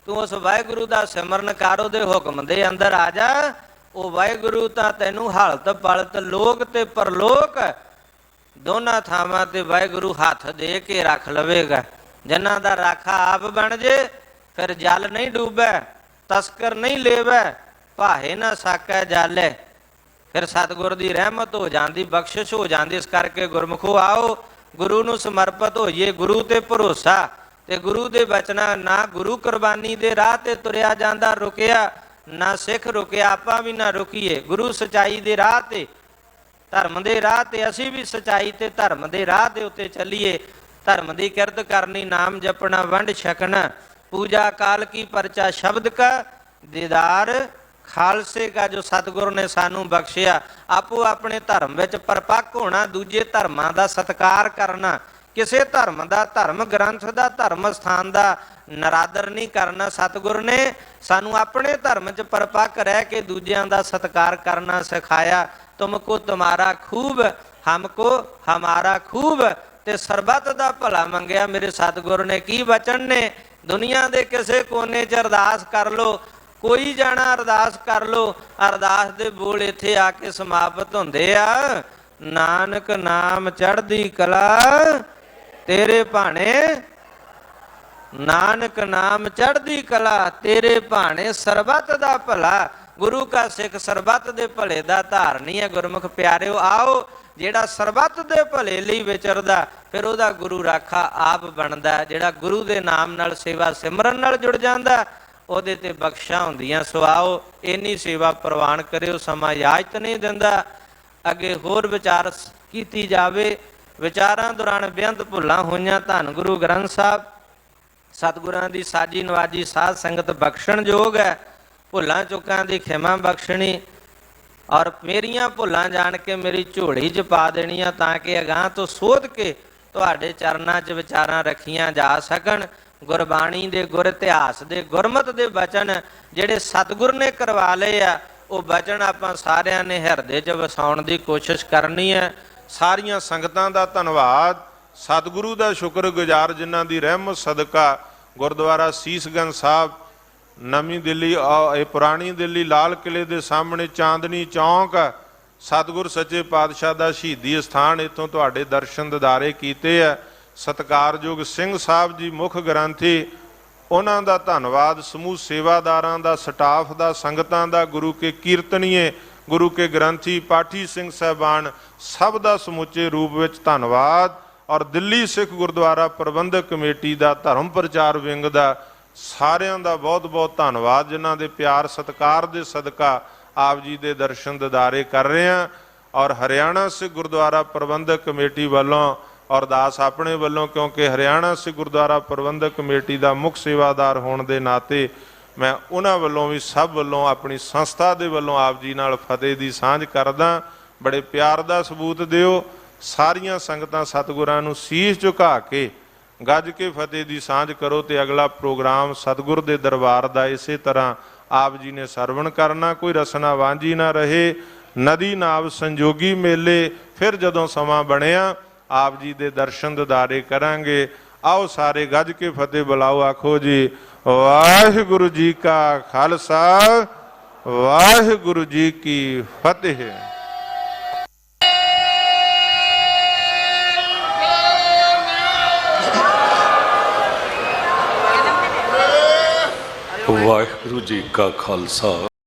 ਤੂੰ ਉਸ ਵਾਹਿਗੁਰੂ ਦਾ ਸਿਮਰਨ ਕਰ, ਉਹਦੇ ਹੁਕਮ ਦੇ ਅੰਦਰ ਆ ਜਾ। ਉਹ ਵਾਹਿਗੁਰੂ ਤਾਂ ਤੈਨੂੰ ਹਲਤ ਪਲਤ, ਲੋਕ ਤੇ ਪਰਲੋਕ ਦੋਨਾਂ ਥਾਵਾਂ ਤੇ ਵਾਹਿਗੁਰੂ ਹੱਥ ਦੇ ਕੇ ਰੱਖ ਲਵੇਗਾ। ਜਿਨ੍ਹਾਂ ਦਾ ਰਾਖਾ ਆਪ ਬਣ ਜੇ, ਫਿਰ ਜਲ ਨਹੀਂ ਡੂਬੈ, ਤਸਕਰ ਨਹੀਂ ਲੇਵੈ, ਭਾਏ ਨਾ ਸਾਕੈ ਜਾਲੇ। ਫਿਰ ਸਤਿਗੁਰ ਦੀ ਰਹਿਮਤ ਹੋ ਜਾਂਦੀ, ਬਖਸ਼ਿਸ਼ ਹੋ ਜਾਂਦੀ। ਇਸ ਕਰਕੇ ਗੁਰਮੁਖੋ ਆਓ, ਗੁਰੂ ਨੂੰ ਸਮਰਪਿਤ ਹੋਈਏ, ਗੁਰੂ ਤੇ ਭਰੋਸਾ ਤੇ ਗੁਰੂ ਦੇ ਬਚਨਾਂ। ਨਾ ਗੁਰੂ ਕੁਰਬਾਨੀ ਦੇ ਰਾਹ ਤੇ ਤੁਰਿਆ ਜਾਂਦਾ ਰੁਕਿਆ, ਨਾ ਸਿੱਖ ਰੁਕਿਆ, ਆਪਾਂ ਵੀ ਨਾ ਰੁਕੀਏ। ਗੁਰੂ ਸਚਾਈ ਦੇ ਰਾਹ ਤੇ, ਧਰਮ ਦੇ ਰਾਹ ਤੇ, ਅਸੀਂ ਵੀ ਸਚਾਈ ਤੇ ਧਰਮ ਦੇ ਰਾਹ ਦੇ ਉੱਤੇ ਚੱਲੀਏ। ਧਰਮ ਦੀ ਕਿਰਤ ਕਰਨੀ, ਨਾਮ ਜਪਣਾ, ਵੰਡ ਛਕਣਾ, ਪੂਜਾ ਕਾਲ ਕੀ ਪਰਚਾ, ਸ਼ਬਦ ਕਾ ਦੀਦਾਰ ਖਾਲਸੇ ਕਾ, ਜੋ ਸਤਿਗੁਰ ਨੇ ਸਾਨੂੰ ਬਖਸ਼ਿਆ। ਆਪੋ ਆਪਣੇ ਧਰਮ ਵਿੱਚ ਪਰਪੱਕ ਹੋਣਾ, ਦੂਜੇ ਧਰਮਾਂ ਦਾ ਸਤਿਕਾਰ ਕਰਨਾ, ਕਿਸੇ ਧਰਮ ਦਾ, ਧਰਮ ਗ੍ਰੰਥ ਦਾ, ਧਰਮ ਸਥਾਨ ਦਾ ਨਰਾਦਰ ਨਹੀਂ ਕਰਨਾ। ਸਤਿਗੁਰ ਨੇ ਸਾਨੂੰ ਆਪਣੇ ਧਰਮ 'ਚ ਪਰਪੱਕ ਰਹਿ ਕੇ ਦੂਜਿਆਂ ਦਾ ਸਤਿਕਾਰ ਕਰਨਾ ਸਿਖਾਇਆ। ਤੁਮਕੋ ਤੁਮਾਰਾ ਖੂਬ, ਹਮਕੋ ਹਮਾਰਾ ਖੂਬ। ਤੇ ਸਰਬੱਤ ਦਾ ਭਲਾ ਮੰਗਿਆ ਮੇਰੇ ਸਤਿਗੁਰ ਨੇ। ਕੀ ਬਚਨ ਨੇ? ਦੁਨੀਆ ਦੇ ਕਿਸੇ ਕੋਨੇ 'ਚ ਅਰਦਾਸ ਕਰ ਲੋ, ਕੋਈ ਜਾਣਾ ਅਰਦਾਸ ਕਰ ਲੋ। ਅਰਦਾਸ ਦੇ ਬੋਲ ਇੱਥੇ ਆ ਕੇ ਸਮਾਪਤ ਹੁੰਦੇ ਆ, ਨਾਨਕ ਨਾਮ ਚੜ੍ਹਦੀ ਕਲਾ ਤੇਰੇ ਭਾਣੇ, ਨਾਨਕ ਨਾਮ ਚੜ੍ਹਦੀ ਕਲਾ ਤੇਰੇ ਭਾਣੇ, ਸਰਬੱਤ ਦਾ ਭਲਾ। ਗੁਰੂ ਕਾ ਸਿੱਖ ਸਰਬੱਤ ਦੇ ਭਲੇ ਦਾ ਧਾਰਨੀ ਹੈ। ਗੁਰਮੁਖ ਪਿਆਰਿਓ ਆਓ, ਜਿਹੜਾ ਸਰਬੱਤ ਦੇ ਭਲੇ ਲਈ ਵਿਚਰਦਾ, ਫਿਰ ਉਹਦਾ ਗੁਰੂ ਰਾਖਾ ਆਪ ਬਣਦਾ। ਜਿਹੜਾ ਗੁਰੂ ਦੇ ਨਾਮ ਨਾਲ ਸੇਵਾ ਸਿਮਰਨ ਨਾਲ ਜੁੜ ਜਾਂਦਾ, ਉਹਦੇ ਤੇ ਬਖਸ਼ਾਂ ਹੁੰਦੀਆਂ। ਸੋ ਆਓ, ਇੰਨੀ ਸੇਵਾ ਪ੍ਰਵਾਨ ਕਰਿਓ, ਸਮਾਂ ਇਜਾਜ਼ਤ ਨਹੀਂ ਦਿੰਦਾ। ਅੱਗੇ ਹੋਰ ਵਿਚਾਰ ਕੀਤੀ ਜਾਵੇ। ਵਿਚਾਰਾਂ ਦੌਰਾਨ ਬੇਅੰਤ ਭੁੱਲਾਂ ਹੋਈਆਂ ਧੰਨ ਗੁਰੂ ਗ੍ਰੰਥ ਸਾਹਿਬ ਸਤਿਗੁਰਾਂ ਦੀ ਸਾਜੀ ਨਵਾਜੀ ਸਾਧ ਸੰਗਤ ਬਖਸ਼ਣ ਯੋਗ ਹੈ। ਭੁੱਲਾਂ ਚੁੱਕਾਂ ਦੀ ਖਿਮਾ ਬਖਸ਼ਣੀ ਔਰ ਮੇਰੀਆਂ ਭੁੱਲਾਂ ਜਾਣ ਕੇ ਮੇਰੀ ਝੋਲੀ 'ਚ ਪਾ ਦੇਣੀਆਂ, ਤਾਂ ਕਿ ਅਗਾਂਹ ਤੋਂ ਸੋਧ ਕੇ ਤੁਹਾਡੇ ਚਰਨਾਂ 'ਚ ਵਿਚਾਰਾਂ ਰੱਖੀਆਂ ਜਾ ਸਕਣ। ਗੁਰਬਾਣੀ ਦੇ ਗੁਰ ਇਤਿਹਾਸ ਦੇ ਗੁਰਮਤਿ ਦੇ ਬਚਨ ਜਿਹੜੇ ਸਤਿਗੁਰ ਨੇ ਕਰਵਾ ਲਏ ਆ, ਉਹ ਬਚਨ ਆਪਾਂ ਸਾਰਿਆਂ ਨੇ ਹਿਰਦੇ 'ਚ ਵਸਾਉਣ ਦੀ ਕੋਸ਼ਿਸ਼ ਕਰਨੀ ਹੈ। ਸਾਰੀਆਂ ਸੰਗਤਾਂ ਦਾ ਧੰਨਵਾਦ, ਸਤਿਗੁਰੂ ਦਾ ਸ਼ੁਕਰਗੁਜ਼ਾਰ ਜਿਨ੍ਹਾਂ ਦੀ ਰਹਿਮਤ ਸਦਕਾ ਗੁਰਦੁਆਰਾ ਸੀਸਗੰਜ ਸਾਹਿਬ ਨਵੀਂ ਦਿੱਲੀ, ਇਹ ਪੁਰਾਣੀ ਦਿੱਲੀ ਲਾਲ ਕਿਲੇ ਦੇ ਸਾਹਮਣੇ ਚਾਂਦਨੀ ਚੌਂਕ, ਸਤਿਗੁਰ ਸੱਚੇ ਪਾਤਸ਼ਾਹ ਦਾ ਸ਼ਹੀਦੀ ਅਸਥਾਨ, ਇੱਥੋਂ ਤੁਹਾਡੇ ਦਰਸ਼ਨ ਦਿਦਾਰੇ ਕੀਤੇ ਆ। ਸਤਿਕਾਰਯੋਗ ਸਿੰਘ ਸਾਹਿਬ ਜੀ ਮੁੱਖ ਗ੍ਰੰਥੀ, ਉਹਨਾਂ ਦਾ ਧੰਨਵਾਦ, ਸਮੂਹ ਸੇਵਾਦਾਰਾਂ ਦਾ, ਸਟਾਫ ਦਾ, ਸੰਗਤਾਂ ਦਾ, ਗੁਰੂ ਕੇ ਕੀਰਤਨੀਏ, ਗੁਰੂ ਕੇ ਗ੍ਰੰਥੀ, ਪਾਠੀ ਸਿੰਘ ਸਾਹਿਬਾਨ, ਸਭ ਦਾ ਸਮੁੱਚੇ ਰੂਪ ਵਿੱਚ ਧੰਨਵਾਦ। ਔਰ ਦਿੱਲੀ ਸਿੱਖ ਗੁਰਦੁਆਰਾ ਪ੍ਰਬੰਧਕ ਕਮੇਟੀ ਦਾ, ਧਰਮ ਪ੍ਰਚਾਰ ਵਿੰਗ ਦਾ, ਸਾਰਿਆਂ ਦਾ ਬਹੁਤ ਬਹੁਤ ਧੰਨਵਾਦ, ਜਿਨ੍ਹਾਂ ਦੇ ਪਿਆਰ ਸਤਿਕਾਰ ਦੇ ਸਦਕਾ ਆਪ ਜੀ ਦੇ ਦਰਸ਼ਨ ਦਿਦਾਰੇ ਕਰ ਰਹੇ ਹਾਂ। ਔਰ ਹਰਿਆਣਾ ਸਿੱਖ ਗੁਰਦੁਆਰਾ ਪ੍ਰਬੰਧਕ ਕਮੇਟੀ ਵੱਲੋਂ ਅਰਦਾਸ ਆਪਣੇ ਵੱਲੋਂ, ਕਿਉਂਕਿ ਹਰਿਆਣਾ ਸਿੱਖ ਗੁਰਦੁਆਰਾ ਪ੍ਰਬੰਧਕ ਕਮੇਟੀ ਦਾ ਮੁੱਖ ਸੇਵਾਦਾਰ ਹੋਣ ਦੇ ਨਾਤੇ ਮੈਂ ਉਹਨਾਂ ਵੱਲੋਂ ਵੀ, ਸਭ ਵੱਲੋਂ, ਆਪਣੀ ਸੰਸਥਾ ਦੇ ਵੱਲੋਂ ਆਪ ਜੀ ਨਾਲ ਫਤਿਹ ਦੀ ਸਾਂਝ ਕਰਦਾ। ਬੜੇ ਪਿਆਰ ਦਾ ਸਬੂਤ ਦਿਓ। ਸਾਰੀਆਂ ਸੰਗਤਾਂ ਸਤਿਗੁਰਾਂ ਨੂੰ ਸੀਸ ਝੁਕਾ ਕੇ ਗੱਜ ਕੇ ਫਤਿਹ ਦੀ ਸਾਂਝ ਕਰੋ। ਤੇ ਅਗਲਾ ਪ੍ਰੋਗਰਾਮ ਸਤਿਗੁਰ ਦੇ ਦਰਬਾਰ ਦਾ ਇਸੇ ਤਰ੍ਹਾਂ ਆਪ ਜੀ ਨੇ ਸਰਵਣ ਕਰਨਾ। ਕੋਈ ਰਸਨਾ ਵਾਂਝੀ ਨਾ ਰਹੇ। ਨਦੀ ਨਾਵ ਸੰਜੋਗੀ ਮੇਲੇ, ਫਿਰ ਜਦੋਂ ਸਮਾਂ ਬਣਿਆ ਆਪ ਜੀ ਦੇ ਦਰਸ਼ਨ ਦਿਦਾਰੇ ਕਰਾਂਗੇ। ਆਓ ਸਾਰੇ ਗੱਜ ਕੇ ਫਤਿਹ ਬੁਲਾਓ, ਆਖੋ ਜੀ ਵਾਹਿਗੁਰੂ ਜੀ ਕਾ ਖਾਲਸਾ, ਵਾਹਿਗੁਰੂ ਜੀ ਕੀ ਫਤਿਹ। ਵਾਹਿਗੁਰੂ ਜੀ ਕਾ ਖਾਲਸਾ,